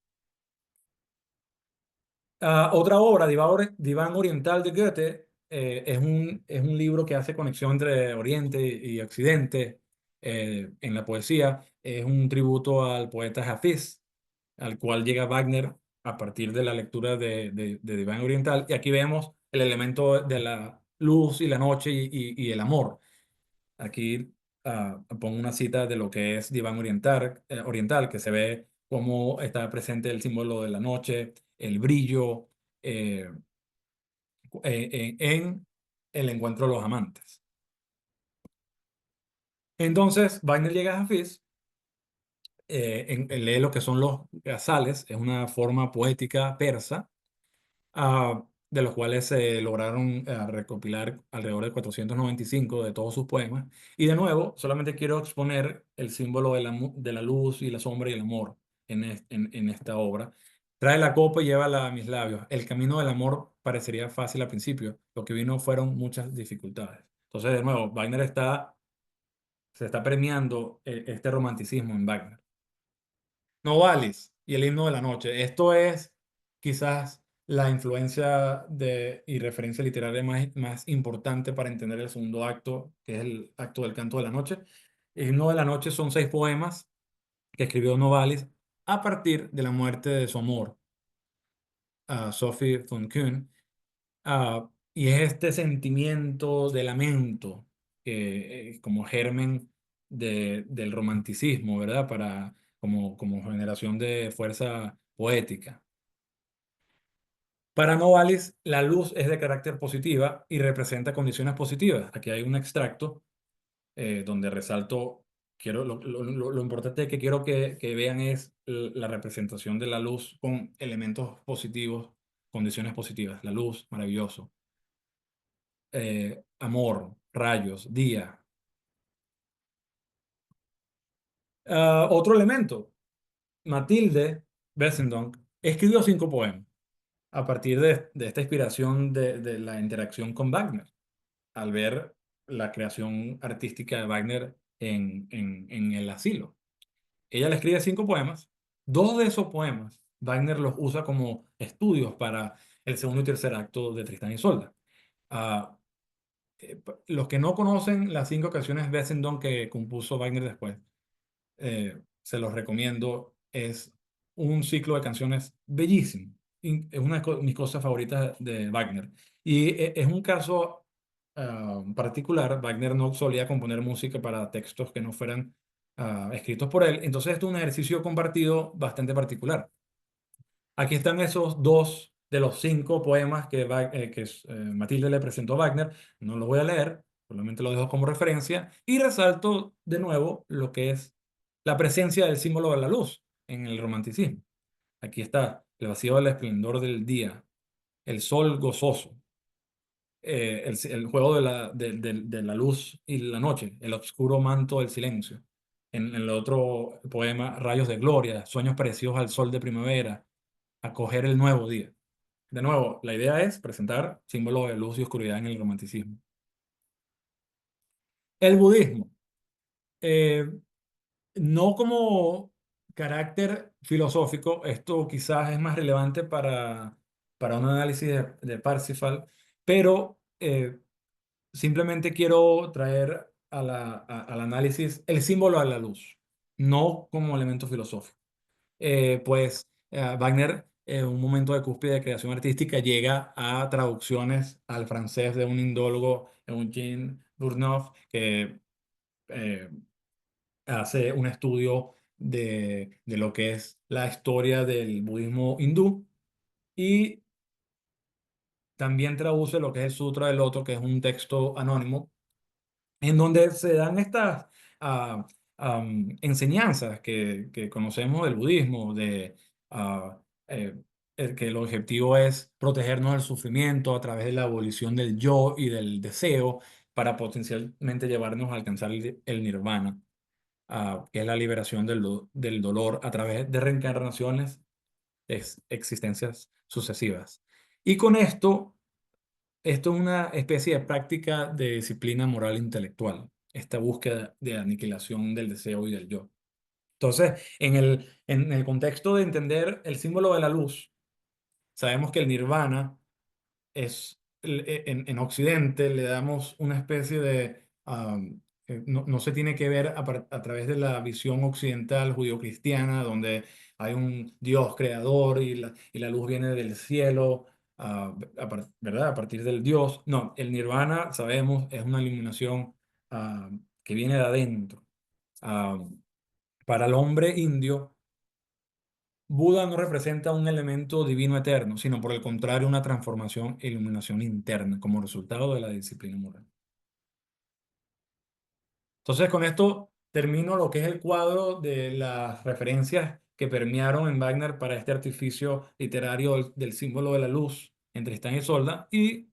Otra obra, Diván Oriental de Goethe, es un libro que hace conexión entre Oriente y Occidente en la poesía. Es un tributo al poeta Hafiz, al cual llega Wagner a partir de la lectura de Diván Oriental. Y aquí vemos el elemento de la luz y la noche y el amor. Aquí pongo una cita de lo que es Diván Oriental, que se ve cómo está presente el símbolo de la noche, el brillo eh, en el encuentro de los amantes. Entonces, Wagner llega a Hafiz, lee lo que son los gazales, es una forma poética persa de los cuales se lograron recopilar alrededor de 495 de todos sus poemas. Y de nuevo, solamente quiero exponer el símbolo de la luz y la sombra y el amor en esta obra. Trae la copa y llévala a mis labios. El camino del amor parecería fácil al principio. Lo que vino fueron muchas dificultades. Entonces, de nuevo, Wagner se está premiando este romanticismo en Wagner. Novalis y el himno de la noche. Esto es quizás la influencia y referencia literaria más importante para entender el segundo acto, que es el acto del canto de la noche. El himno de la noche son 6 poemas que escribió Novalis a partir de la muerte de su amor, Sophie von Kuhn. Y es este sentimiento de lamento que como germen del romanticismo, ¿verdad? Como generación de fuerza poética. Para Novalis, la luz es de carácter positiva y representa condiciones positivas. Aquí hay un extracto donde resalto, lo importante que quiero que vean es la representación de la luz con elementos positivos, condiciones positivas. La luz, maravilloso. Amor, rayos, día. Otro elemento, Matilde Bessendonck escribió 5 poemas a partir de esta inspiración de la interacción con Wagner, al ver la creación artística de Wagner en el asilo. Ella le escribe 5 poemas. 2 de esos poemas Wagner los usa como estudios para el segundo y tercer acto de Tristán y Isolda. Ah, los que no conocen las 5 canciones Wessendonck que compuso Wagner después, se los recomiendo. Es un ciclo de canciones bellísimo. Es una de mis cosas favoritas de Wagner. Y es un caso particular. Wagner no solía componer música para textos que no fueran escritos por él. Entonces, esto es un ejercicio compartido bastante particular. Aquí están esos dos de los cinco poemas que Matilde le presentó a Wagner. No los voy a leer, solamente los dejo como referencia y resalto de nuevo lo que es la presencia del símbolo de la luz en el romanticismo. Aquí está el vacío del esplendor del día, el sol gozoso, el juego de la luz y la noche, el oscuro manto del silencio. En el otro poema, rayos de gloria, sueños parecidos al sol de primavera, acoger el nuevo día. De nuevo, la idea es presentar símbolos de luz y oscuridad en el romanticismo. El budismo, eh, no como carácter filosófico, esto quizás es más relevante para un análisis de Parsifal, pero simplemente quiero traer al análisis el símbolo de la luz, no como elemento filosófico. Wagner, en un momento de cúspide de creación artística, llega a traducciones al francés de un indólogo, Eugène Burnouf, que eh, hace un estudio de lo que es la historia del budismo hindú y también traduce lo que es el Sutra del Loto, que es un texto anónimo en donde se dan estas ah, enseñanzas que conocemos del budismo, ah, eh, que el objetivo es protegernos del sufrimiento a través de la abolición del yo y del deseo para potencialmente llevarnos a alcanzar el nirvana, que es la liberación del dolor a través de reencarnaciones, existencias sucesivas. Y con esto es una especie de práctica de disciplina moral intelectual, esta búsqueda de aniquilación del deseo y del yo. Entonces, en el contexto de entender el símbolo de la luz, sabemos que el nirvana en Occidente le damos una especie de, no se tiene que ver a través de la visión occidental judio-cristiana, donde hay un Dios creador y la luz viene del cielo, ¿verdad? A partir del Dios. No, el nirvana, sabemos, es una iluminación que viene de adentro. Ah, para el hombre indio, Buda no representa un elemento divino eterno, sino por el contrario una transformación e iluminación interna como resultado de la disciplina moral. Entonces, con esto termino lo que es el cuadro de las referencias que permearon en Wagner para este artificio literario del símbolo de la luz en Tristán y Isolda y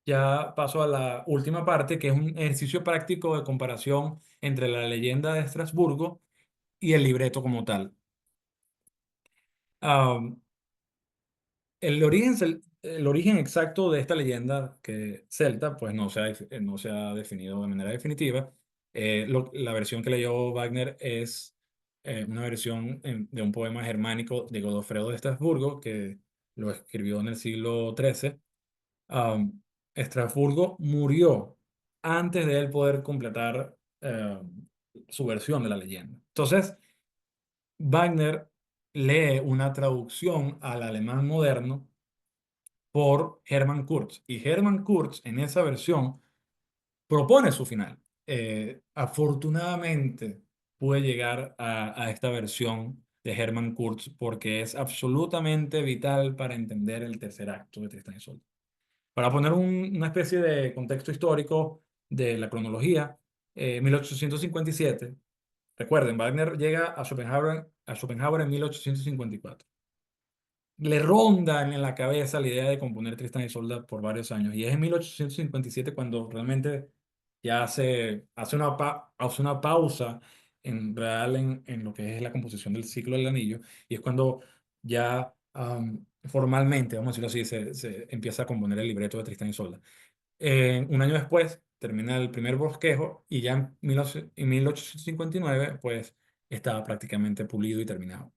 ya paso a la última parte, que es un ejercicio práctico de comparación entre la leyenda de Estrasburgo y el libreto como tal. Ah, el origen exacto de esta leyenda celta, pues no se ha definido de manera definitiva. La versión que leyó Wagner es una versión de un poema germánico de Godofredo de Estrasburgo, que lo escribió en el siglo XIII. Um, Estrasburgo murió antes de él poder completar su versión de la leyenda. Entonces, Wagner lee una traducción al alemán moderno por Hermann Kurz. Y Hermann Kurz en esa versión propone su final. Afortunadamente pude llegar a esta versión de Hermann Kurz porque es absolutamente vital para entender el tercer acto de Tristán y Isolda. Para poner una especie de contexto histórico de la cronología, 1857, recuerden, Wagner llega a Schopenhauer en 1854. Le ronda en la cabeza la idea de componer Tristan y Isolda por varios años. Y es en 1857 cuando realmente ya hace una pausa en lo que es la composición del ciclo del anillo. Y es cuando ya formalmente, vamos a decirlo así, se empieza a componer el libreto de Tristan y Isolda. Un año después termina el primer bosquejo y ya en 1859 pues estaba prácticamente pulido y terminado.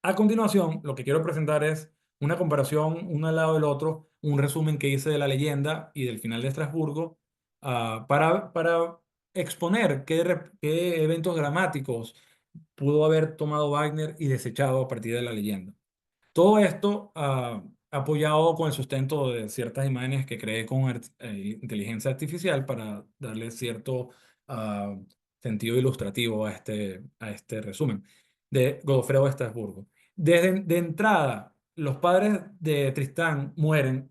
A continuación, lo que quiero presentar es una comparación uno al lado del otro, un resumen que hice de la leyenda y del final de Estrasburgo, para exponer qué eventos dramáticos pudo haber tomado Wagner y desechado a partir de la leyenda. Todo esto apoyado con el sustento de ciertas imágenes que creé con inteligencia artificial para darle cierto ah, sentido ilustrativo a este resumen de Godofredo de Estrasburgo. Desde de entrada, los padres de Tristán mueren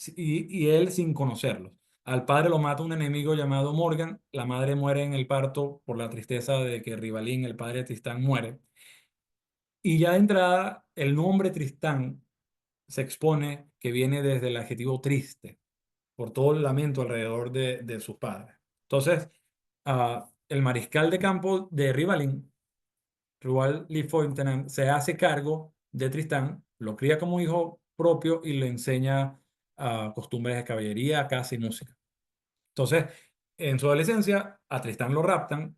y él sin conocerlos. Al padre lo mata un enemigo llamado Morgan, la madre muere en el parto por la tristeza de que Rivalín, el padre de Tristán, muere. Y ya de entrada, el nombre Tristán se expone que viene desde el adjetivo triste, por todo el lamento alrededor de sus padres. Entonces, el mariscal de campo de Rivalin, Roald Lieutenant, se hace cargo de Tristán, lo cría como hijo propio y le enseña costumbres de caballería, caza y música. Entonces, en su adolescencia, a Tristán lo raptan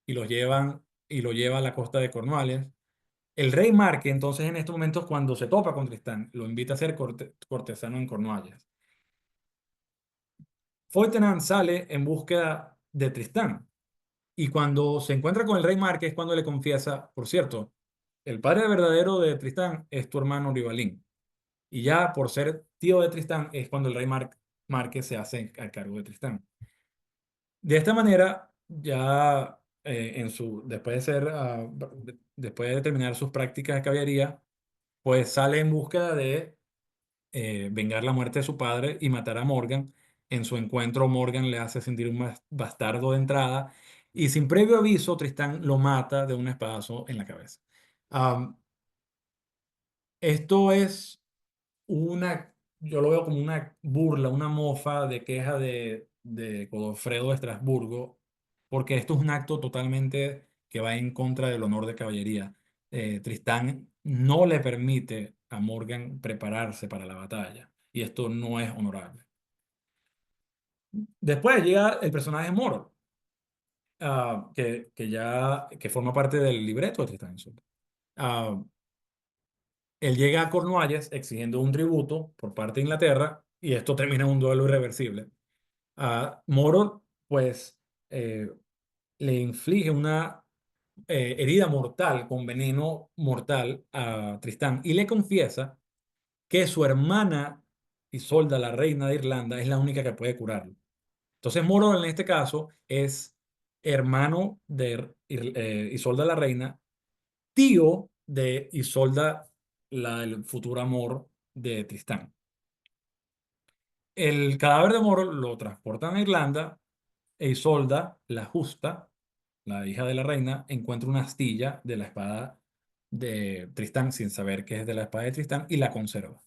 y lo lleva a la costa de Cornualles. El rey Marque, entonces, en estos momentos, cuando se topa con Tristán, lo invita a ser cortesano en Cornualles. Feuertenen sale en búsqueda de Tristán y cuando se encuentra con el rey Marque es cuando le confiesa, por cierto, el padre verdadero de Tristán es tu hermano Rivalín. Y ya por ser tío de Tristán es cuando el rey Marque se hace al cargo de Tristán. De esta manera, ya después de después de terminar sus prácticas de caballería, pues sale en búsqueda de vengar la muerte de su padre y matar a Morgan. En su encuentro, Morgan le hace sentir un bastardo de entrada y sin previo aviso, Tristán lo mata de un espadazo en la cabeza. Am, Esto es yo lo veo como una burla, una mofa de queja de Godofredo de Estrasburgo, porque esto es un acto totalmente que va en contra del honor de caballería. Tristán no le permite a Morgan prepararse para la batalla, y esto no es honorable. Después llega el personaje Moro, que forma parte del libreto de Tristán. Ah, Él llega a Cornualles exigiendo un tributo por parte de Inglaterra y esto termina en un duelo irreversible. Moro, pues, eh, le inflige una herida mortal con veneno mortal a Tristán y le confiesa que su hermana Isolda, la reina de Irlanda, es la única que puede curarlo. Entonces, Moro en este caso es hermano de Isolda la reina, tío de Isolda, el futuro amor de Tristán. El cadáver de Moro lo transportan a Irlanda e Isolda, la justa, la hija de la reina, encuentra una astilla de la espada de Tristán sin saber que es de la espada de Tristán y la conserva.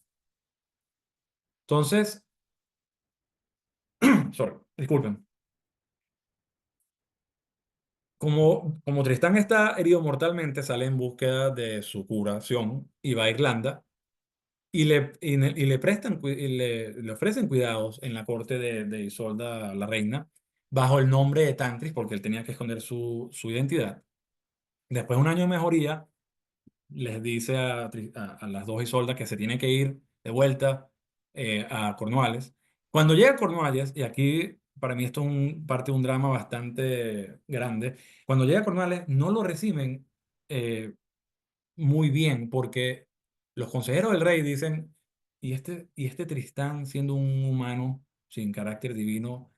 Entonces, sorry, disculpen. Como Tristán está herido mortalmente, sale en búsqueda de su curación y va a Irlanda y le prestan, le ofrecen cuidados en la corte de Isolda, la reina, bajo el nombre de Tantris, porque él tenía que esconder su identidad. Después de un año de mejoría, les dice a las dos Isoldas que se tiene que ir de vuelta a Cornualles. Cuando llega a Cornualles, y aquí para mí esto es parte de un drama bastante grande, cuando llega a Cornualles no lo reciben eh, muy bien porque los consejeros del rey dicen, y este Tristán siendo un humano sin carácter divino,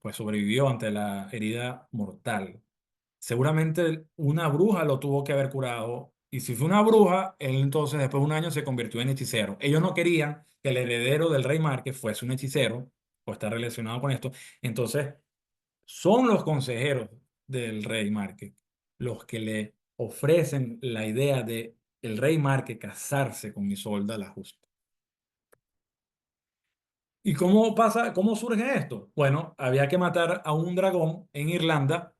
pues sobrevivió ante la herida mortal. Seguramente una bruja lo tuvo que haber curado. Y si fue una bruja, él entonces después de un año se convirtió en hechicero. Ellos no querían que el heredero del rey Márquez fuese un hechicero o está relacionado con esto. Entonces, son los consejeros del rey Márquez los que le ofrecen la idea de el rey Márquez casarse con Isolda la Justa. ¿Y cómo pasa, cómo surge esto? Bueno, había que matar a un dragón en Irlanda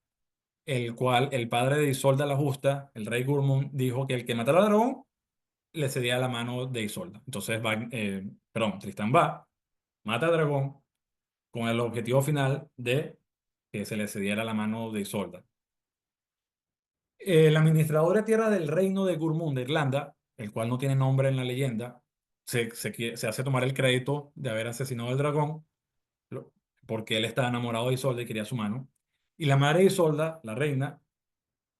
el cual el padre de Isolda la Justa, el rey Gurmund, dijo que el que matara al dragón le cedía la mano de Isolda. Entonces, Tristán va, mata al dragón con el objetivo final de que se le cediera la mano de Isolda. El administrador de tierra del reino de Gurmund de Irlanda, el cual no tiene nombre en la leyenda, se hace tomar el crédito de haber asesinado al dragón. porque él estaba enamorado de Isolda y quería su mano. Y la madre de Isolda, la reina,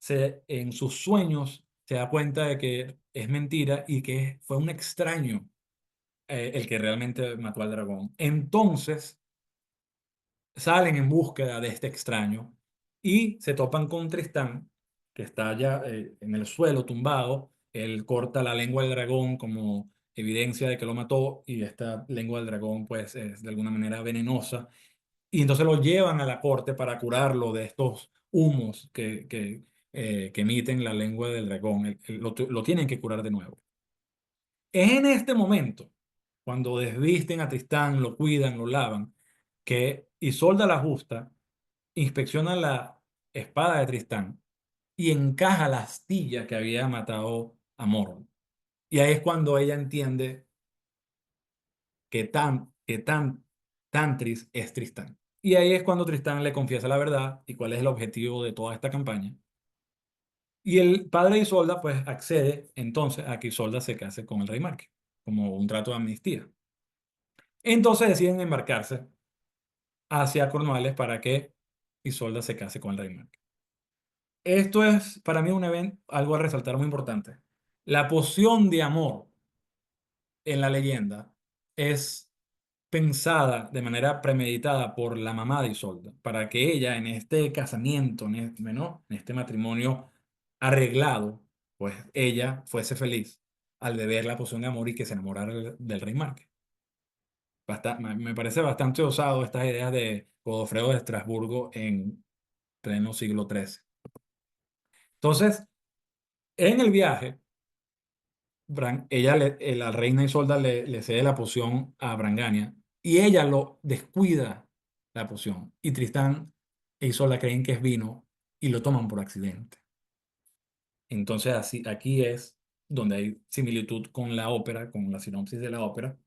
en sus sueños se da cuenta de que es mentira y que fue un extraño el que realmente mató al dragón. Entonces salen en búsqueda de este extraño y se topan con Tristán, que está ya en el suelo tumbado. Él corta la lengua del dragón como evidencia de que lo mató y esta lengua del dragón pues es de alguna manera venenosa. Y entonces lo llevan a la corte para curarlo de estos humos que emiten la lengua del dragón. Lo tienen que curar de nuevo. Es en este momento, cuando desvisten a Tristán, lo cuidan, lo lavan, que Isolda la Justa inspecciona la espada de Tristán y encaja la astilla que había matado a Morgoth. Y ahí es cuando ella entiende que Tantris es Tristán. Y ahí es cuando Tristán le confiesa la verdad y cuál es el objetivo de toda esta campaña. Y el padre de Isolda pues accede entonces a que Isolda se case con el rey Marque, como un trato de amnistía. Entonces deciden embarcarse hacia Cornualles para que Isolda se case con el rey Marque. Esto es para mí un evento, algo a resaltar muy importante. La poción de amor en la leyenda es pensada de manera premeditada por la mamá de Isolda, para que ella en este casamiento, ¿no? En este matrimonio arreglado, pues ella fuese feliz al beber la poción de amor y que se enamorara del rey Marque. Me parece bastante osado estas ideas de Godofredo de Estrasburgo en pleno siglo XIII. Entonces, en el viaje, la reina Isolda le cede la poción a Brangania y ella lo descuida la poción. Y Tristán e Isolda creen que es vino y lo toman por accidente. Entonces, así, aquí es donde hay similitud con la ópera, con la sinopsis de la ópera.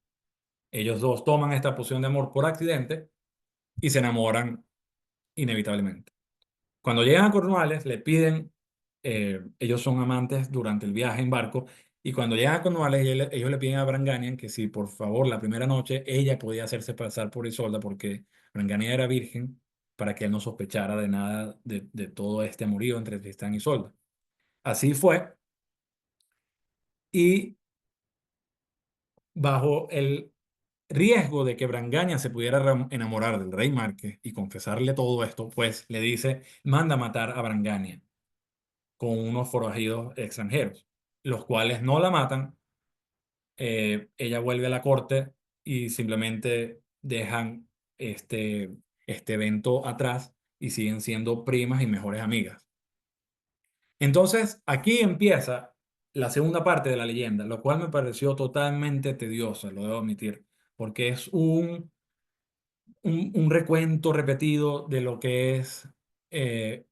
Ellos dos toman esta poción de amor por accidente y se enamoran inevitablemente. Cuando llegan a Cornualles, le piden, ellos son amantes durante el viaje en barco, y cuando llegan a Cornualles, ellos le piden a Branganian que si por favor la primera noche ella podía hacerse pasar por Isolda porque Branganian era virgen, para que él no sospechara de nada de todo este amorío entre Tristán y Isolda. Así fue, y bajo el riesgo de que Branganian se pudiera enamorar del rey Márquez y confesarle todo esto, pues le dice, manda a matar a Branganian con unos forajidos extranjeros, los cuales no la matan. Ella vuelve a la corte y simplemente dejan este, este evento atrás y siguen siendo primas y mejores amigas. Entonces, aquí empieza la segunda parte de la leyenda, lo cual me pareció totalmente tedioso, lo debo admitir, porque es un recuento repetido de lo que es eh,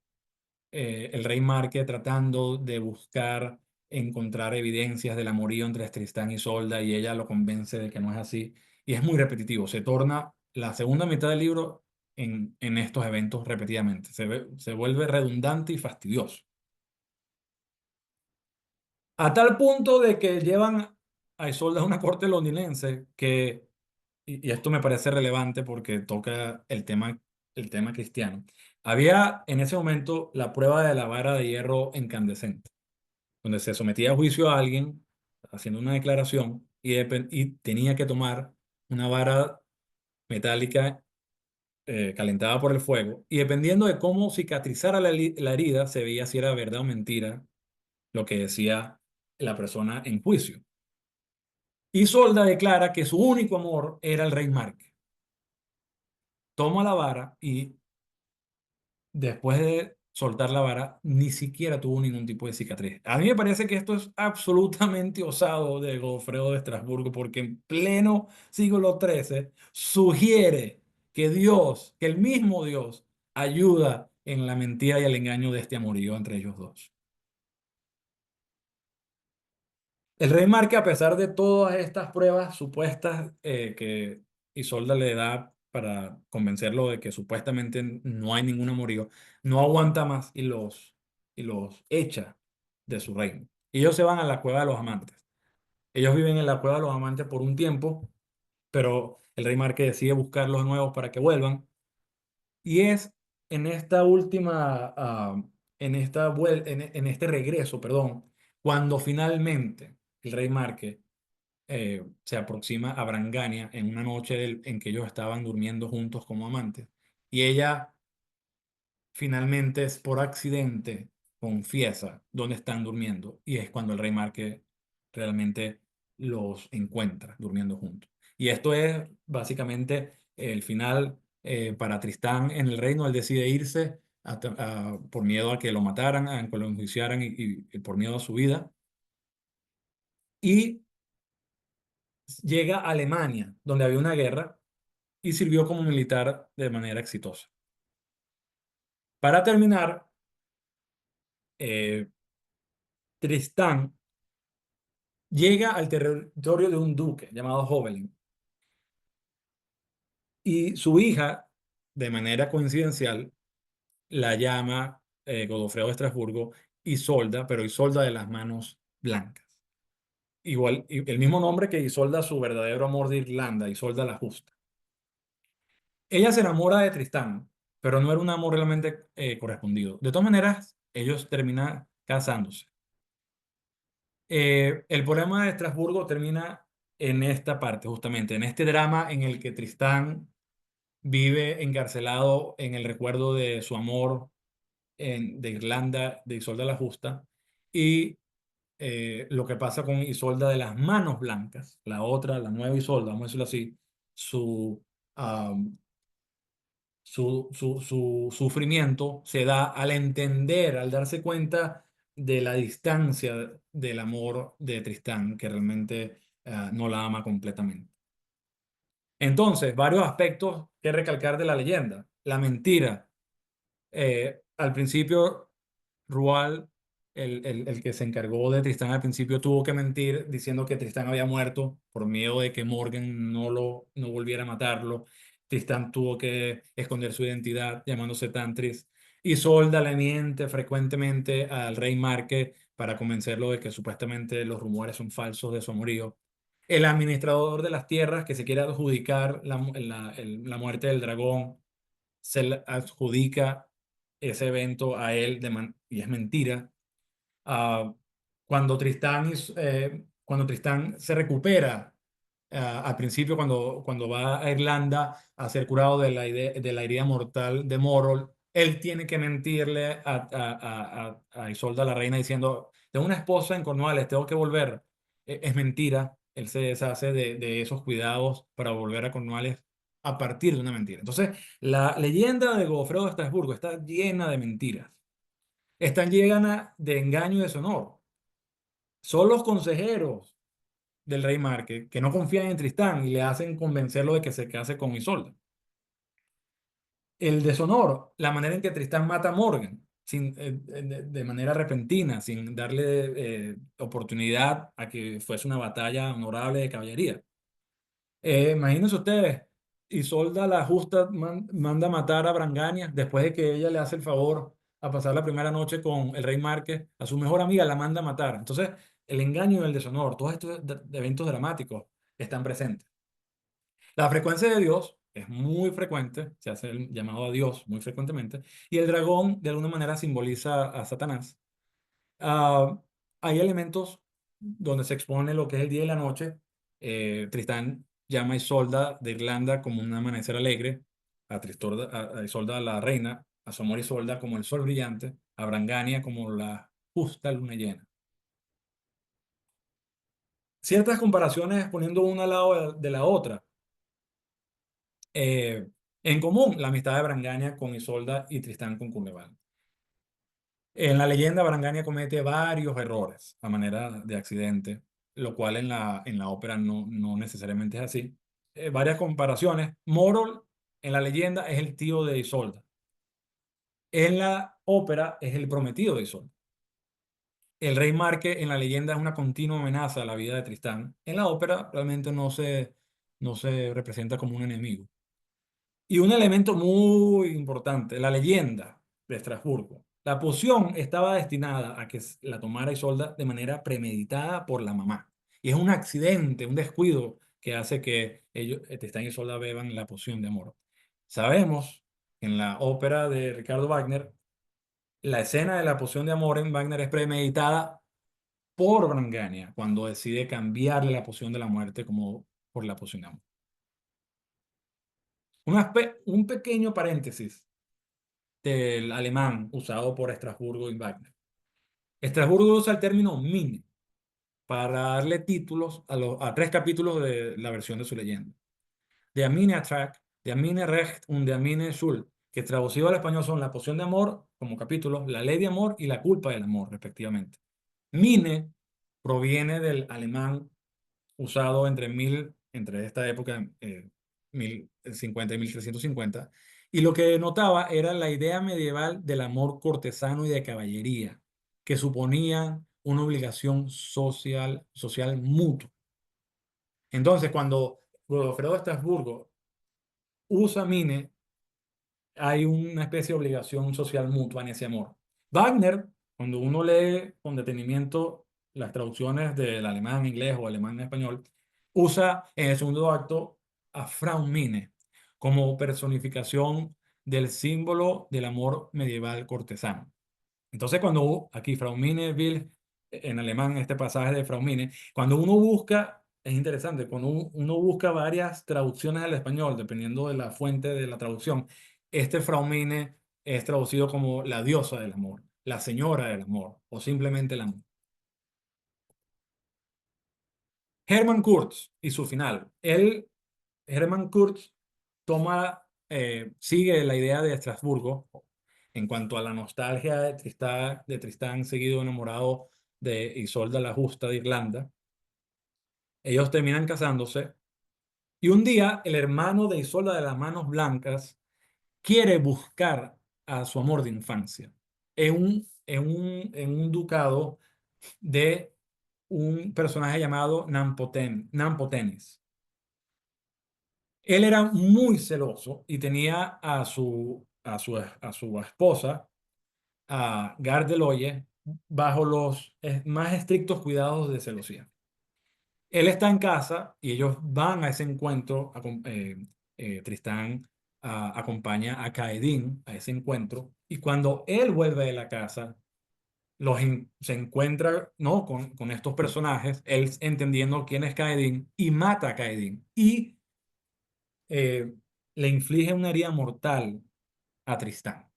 el rey Marque tratando de buscar encontrar evidencias del amorío entre Tristán y Isolda y ella lo convence de que no es así. Y es muy repetitivo. Se torna la segunda mitad del libro en estos eventos repetidamente. Se vuelve redundante y fastidioso. A tal punto de que llevan a Isolda a una corte londinense que, y esto me parece relevante porque toca el tema cristiano. Había en ese momento la prueba de la vara de hierro incandescente donde se sometía a juicio a alguien haciendo una declaración y tenía que tomar una vara metálica calentada por el fuego y dependiendo de cómo cicatrizara la herida se veía si era verdad o mentira lo que decía la persona en juicio. Isolda declara que su único amor era el rey Marque. Toma la vara y después de soltar la vara, ni siquiera tuvo ningún tipo de cicatriz. A mí me parece que esto es absolutamente osado de Godofredo de Estrasburgo, porque en pleno siglo XIII sugiere que el mismo Dios, ayuda en la mentira y el engaño de este amorío entre ellos dos. El rey Marque, a pesar de todas estas pruebas supuestas que Isolda le da para convencerlo de que supuestamente no hay ningún amorío, no aguanta más y los echa de su reino. Y ellos se van a la cueva de los amantes. Ellos viven en la cueva de los amantes por un tiempo, pero el rey Marque decide buscarlos de nuevo para que vuelvan. Y es en esta última, en este regreso, perdón, cuando finalmente el rey Marque se aproxima a Brangania en una noche en que ellos estaban durmiendo juntos como amantes. Y ella finalmente, es por accidente, confiesa dónde están durmiendo. Y es cuando el rey Marque realmente los encuentra durmiendo juntos. Y esto es básicamente el final para Tristán en el reino. Él decide irse por miedo a que lo mataran, a que lo enjuiciaran y por miedo a su vida. Y llega a Alemania, donde había una guerra, y sirvió como militar de manera exitosa. Para terminar, eh, Tristán llega al territorio de un duque llamado Hovelin, y su hija, de manera coincidencial, la llama Godofredo de Estrasburgo Isolda, pero Isolda de las manos blancas. Igual, el mismo nombre que Isolda, su verdadero amor de Irlanda, Isolda la Justa. Ella se enamora de Tristán, pero no era un amor realmente correspondido. De todas maneras, ellos terminan casándose. El problema de Estrasburgo termina en esta parte, justamente, en este drama en el que Tristán vive encarcelado en el recuerdo de su amor de Irlanda, de Isolda la Justa, y lo que pasa con Isolda de las Manos Blancas, la otra, la nueva Isolda, vamos a decirlo así, su, am, su sufrimiento se da al entender, al darse cuenta de la distancia del amor de Tristán, que realmente no la ama completamente. Entonces, varios aspectos que recalcar de la leyenda. La mentira. Al principio, Rual, el que se encargó de Tristán al principio, tuvo que mentir diciendo que Tristán había muerto por miedo de que Morgan no volviera a matarlo. Tristán tuvo que esconder su identidad llamándose Tantris. Isolda le miente frecuentemente al rey Marque para convencerlo de que supuestamente los rumores son falsos de su amorío. El administrador de las tierras que se quiere adjudicar la muerte del dragón se le adjudica ese evento a él y es mentira. Ah, cuando Tristán se recupera, al principio cuando va a Irlanda a ser curado de la herida mortal de Morol, él tiene que mentirle a Isolda la reina diciendo, tengo una esposa en Cornualles, tengo que volver. Es mentira, él se deshace de esos cuidados para volver a Cornualles a partir de una mentira. Entonces, la leyenda de Godofredo de Estrasburgo está llena de mentiras, está llena de engaño y deshonor. Son los consejeros del rey Marque que no confían en Tristán y le hacen convencerlo de que se case con Isolda. El deshonor, la manera en que Tristán mata a Morgan, de manera repentina, sin darle oportunidad a que fuese una batalla honorable de caballería. Imagínense ustedes, Isolda la Justa manda a matar a Brangania después de que ella le hace el favor a pasar la primera noche con el rey Márquez, a su mejor amiga la manda a matar. Entonces, el engaño y el deshonor, todos estos eventos dramáticos están presentes. La frecuencia de Dios es muy frecuente, se hace el llamado a Dios muy frecuentemente, y el dragón de alguna manera simboliza a Satanás. Ah, hay elementos donde se expone lo que es el día y la noche. Tristán llama a Isolda de Irlanda como un amanecer alegre, a Isolda la reina, a su amor Isolda como el sol brillante, a Brangania como la justa luna llena. Ciertas comparaciones poniendo una al lado de la otra. Eh, en común, la amistad de Brangania con Isolda y Tristán con Cumberland. En la leyenda, Brangania comete varios errores a manera de accidente, lo cual en la ópera no necesariamente es así. Varias comparaciones. Morol en la leyenda es el tío de Isolda. En la ópera es el prometido de Isolda. El rey Marque en la leyenda es una continua amenaza a la vida de Tristán. En la ópera realmente no se representa como un enemigo. Y un elemento muy importante, la leyenda de Estrasburgo. La poción estaba destinada a que la tomara Isolda de manera premeditada por la mamá. Y es un accidente, un descuido que hace que ellos, Tristán y Isolda beban la poción de amor. Sabemos En la ópera de Ricardo Wagner, la escena de la poción de amor en Wagner es premeditada por Brangania cuando decide cambiarle la poción de la muerte como por la poción de amor. Un pequeño paréntesis del alemán usado por Estrasburgo y Wagner. Estrasburgo usa el término Mine para darle títulos a tres capítulos de la versión de su leyenda. De Amine Attrack, de Amine Recht und de Amine Schuld, que traducido al español son La poción de amor como capítulos, La ley de amor y La culpa del amor, respectivamente. Mine proviene del alemán usado entre esta época, 1050 y 1350, y lo que notaba era la idea medieval del amor cortesano y de caballería, que suponía una obligación social mutua. Entonces, cuando Godofredo de Estrasburgo usa Mine, hay una especie de obligación social mutua en ese amor. Wagner, cuando uno lee con detenimiento las traducciones del alemán inglés o alemán español, usa en el segundo acto a Frau Mine como personificación del símbolo del amor medieval cortesano. Entonces, cuando aquí Frau Mine will, en alemán, este pasaje de Frau Mine, cuando uno busca, es interesante, cuando uno busca varias traducciones al español, dependiendo de la fuente de la traducción, este Frau Mine es traducido como la diosa del amor, la señora del amor, o simplemente el amor. Hermann Kurz y su final. Hermann Kurz sigue la idea de Estrasburgo en cuanto a la nostalgia de Tristán seguido enamorado de Isolda la Justa de Irlanda. Ellos terminan casándose y un día el hermano de Isolda de las Manos Blancas quiere buscar a su amor de infancia en un ducado de un personaje llamado Nampotenis. Él era muy celoso y tenía a su esposa, a Gardeloye, bajo los más estrictos cuidados de celosía. Él está en casa y ellos van a ese encuentro. Tristán acompaña a Caedín a ese encuentro y cuando él vuelve de la casa, se encuentra, ¿no?, con estos personajes, él entendiendo quién es Caedín y mata a Caedín y eh, le inflige una herida mortal a Tristán.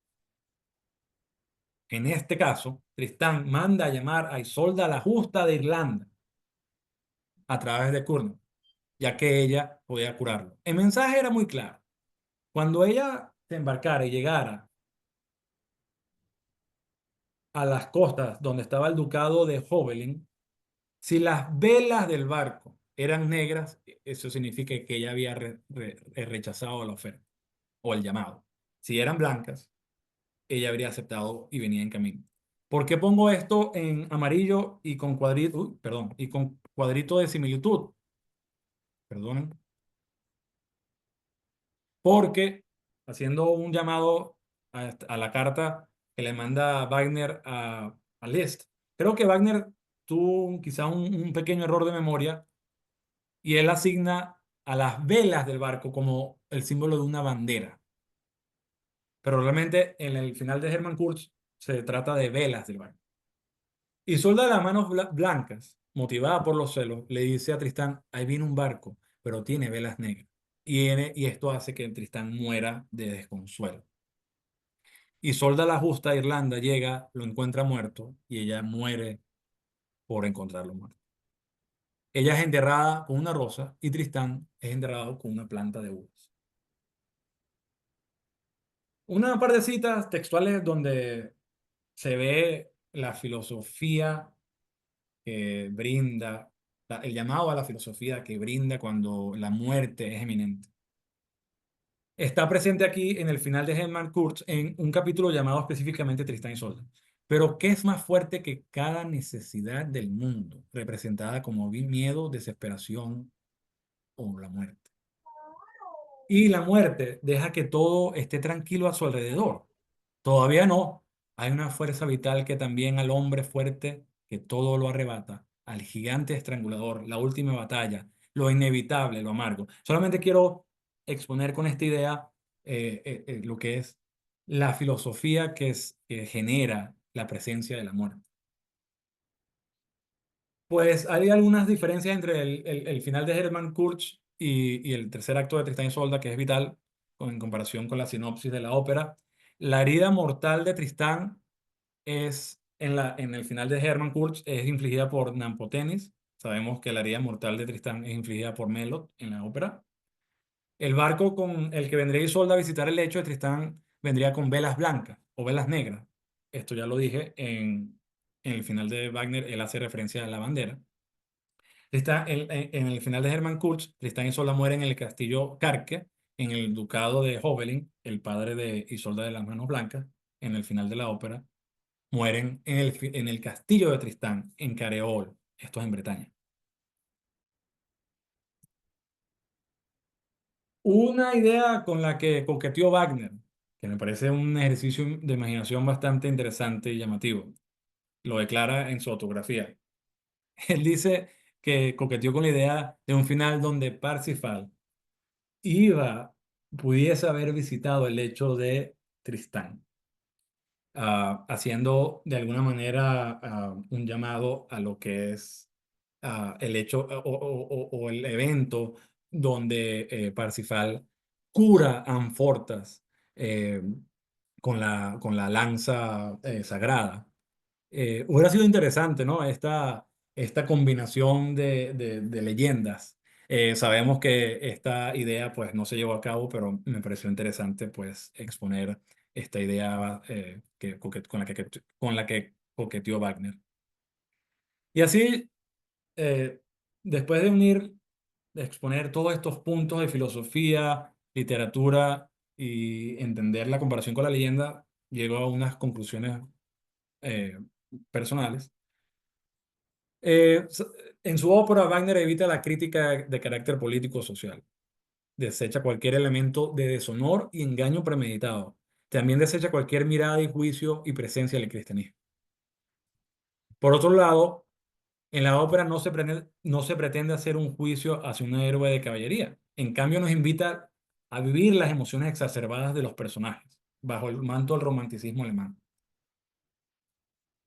En este caso, Tristán manda a llamar a Isolda la Justa de Irlanda a través de Curno, ya que ella podía curarlo. El mensaje era muy claro. Cuando ella se embarcara y llegara a las costas donde estaba el ducado de Hovelin, si las velas del barco eran negras, eso significa que ella había rechazado la oferta o el llamado. Si eran blancas, ella habría aceptado y venía en camino. ¿Por qué pongo esto en amarillo y con cuadrito, perdón, y con cuadrito de similitud? Perdonen. Porque haciendo un llamado a la carta que le manda Wagner a Liszt, creo que Wagner tuvo quizá un pequeño error de memoria y él asigna a las velas del barco como el símbolo de una bandera. Pero realmente en el final de Hermann Kurz se trata de velas del barco. Isolda de las Manos Blancas, motivada por los celos, le dice a Tristán, ahí viene un barco, pero tiene velas negras. Y esto hace que Tristán muera de desconsuelo. Isolda la Justa de Irlanda llega, lo encuentra muerto y ella muere por encontrarlo muerto. Ella es enterrada con una rosa y Tristán es enterrado con una planta de uvas. Una par de citas textuales donde se ve la filosofía que brinda, el llamado a la filosofía que brinda cuando la muerte es eminente. Está presente aquí en el final de Hermann Kurz en un capítulo llamado específicamente Tristán y Isolda. Pero ¿qué es más fuerte que cada necesidad del mundo, representada como miedo, desesperación o la muerte? Y la muerte deja que todo esté tranquilo a su alrededor. Todavía no. Hay una fuerza vital que también al hombre fuerte que todo lo arrebata, al gigante estrangulador, la última batalla, lo inevitable, lo amargo. Solamente quiero exponer con esta idea lo que es la filosofía que genera la presencia de la muerte. Pues hay algunas diferencias entre el final de Hermann Kurz y el tercer acto de Tristán y Isolda, que es vital en comparación con la sinopsis de la ópera. La herida mortal de Tristán es en el final de Hermann Kurz es infligida por Nampotenis. Sabemos que la herida mortal de Tristán es infligida por Melot en la ópera. El barco con el que vendría Isolda a visitar el lecho de Tristán vendría con velas blancas o velas negras. Esto ya lo dije en el final de Wagner, él hace referencia a la bandera. En el final de Hermann Kurz, Tristán y Isolda mueren en el castillo Carque, en el ducado de Hovelin, el padre de Isolda de las Manos Blancas, en el final de la ópera. Mueren en el castillo de Tristán, en Careol, esto es en Bretaña. Una idea con la que coqueteó Wagner, que me parece un ejercicio de imaginación bastante interesante y llamativo, lo declara en su autografía. Él dice que coqueteó con la idea de un final donde Parsifal pudiese haber visitado el lecho de Tristán, haciendo de alguna manera un llamado a lo que es el hecho o el evento donde Parsifal cura a Anfortas eh, con la lanza sagrada. Hubiera sido interesante, ¿no? Esta combinación de leyendas. Sabemos que esta idea pues no se llevó a cabo, pero me pareció interesante pues exponer esta idea con la que coqueteó Wagner. Y así, eh, después de exponer todos estos puntos de filosofía, literatura y entender la comparación con la leyenda, llego a unas conclusiones eh, personales. Eh, s- en su ópera, Wagner evita la crítica de carácter político o social. Desecha cualquier elemento de deshonor y engaño premeditado. También desecha cualquier mirada y juicio y presencia del cristianismo. Por otro lado, en la ópera no se pretende hacer un juicio hacia un héroe de caballería. En cambio, nos invita a vivir las emociones exacerbadas de los personajes, bajo el manto del romanticismo alemán.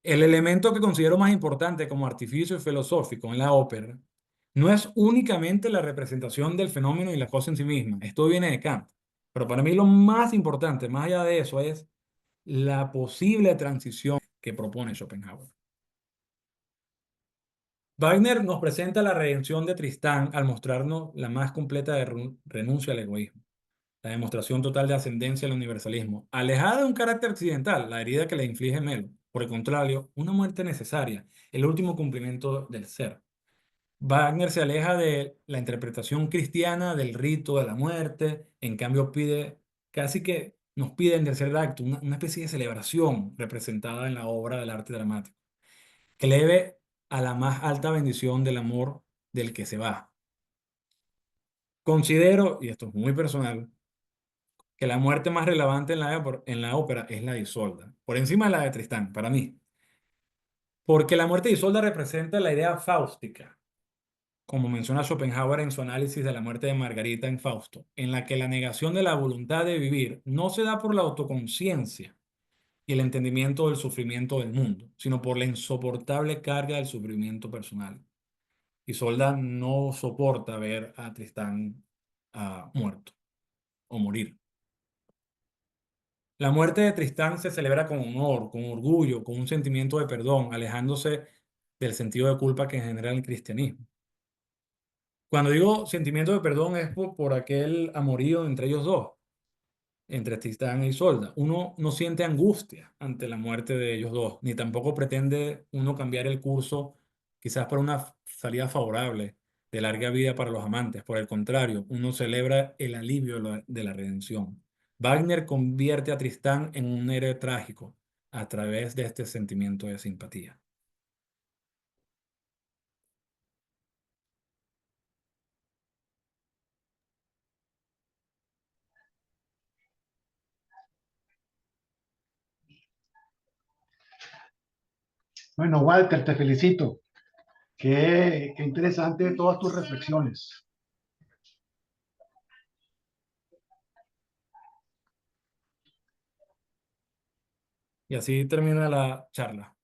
El elemento que considero más importante como artificio filosófico en la ópera no es únicamente la representación del fenómeno y la cosa en sí misma. Esto viene de Kant. Pero para mí lo más importante, más allá de eso, es la posible transición que propone Schopenhauer. Wagner nos presenta la redención de Tristán al mostrarnos la más completa renuncia al egoísmo, la demostración total de ascendencia al universalismo, alejada de un carácter accidental, la herida que le inflige Melo. Por el contrario, una muerte necesaria, el último cumplimiento del ser. Wagner se aleja de la interpretación cristiana del rito de la muerte, en cambio casi que nos pide en tercer acto una especie de celebración representada en la obra del arte dramático, que eleve a la más alta bendición del amor del que se va. Considero, y esto es muy personal, que la muerte más relevante en la ópera es la de Isolda, por encima de la de Tristán, para mí. Porque la muerte de Isolda representa la idea fáustica, como menciona Schopenhauer en su análisis de la muerte de Margarita en Fausto, en la que la negación de la voluntad de vivir no se da por la autoconciencia y el entendimiento del sufrimiento del mundo, sino por la insoportable carga del sufrimiento personal. Isolda no soporta ver a Tristán muerto o morir. La muerte de Tristán se celebra con honor, con orgullo, con un sentimiento de perdón, alejándose del sentido de culpa que genera el cristianismo. Cuando digo sentimiento de perdón es por aquel amorío entre ellos dos, entre Tristán e Isolda. Uno no siente angustia ante la muerte de ellos dos, ni tampoco pretende uno cambiar el curso quizás por una salida favorable de larga vida para los amantes. Por el contrario, uno celebra el alivio de la redención. Wagner convierte a Tristán en un héroe trágico a través de este sentimiento de simpatía. Bueno, Walter, te felicito. Qué interesante todas tus reflexiones. Y así termina la charla.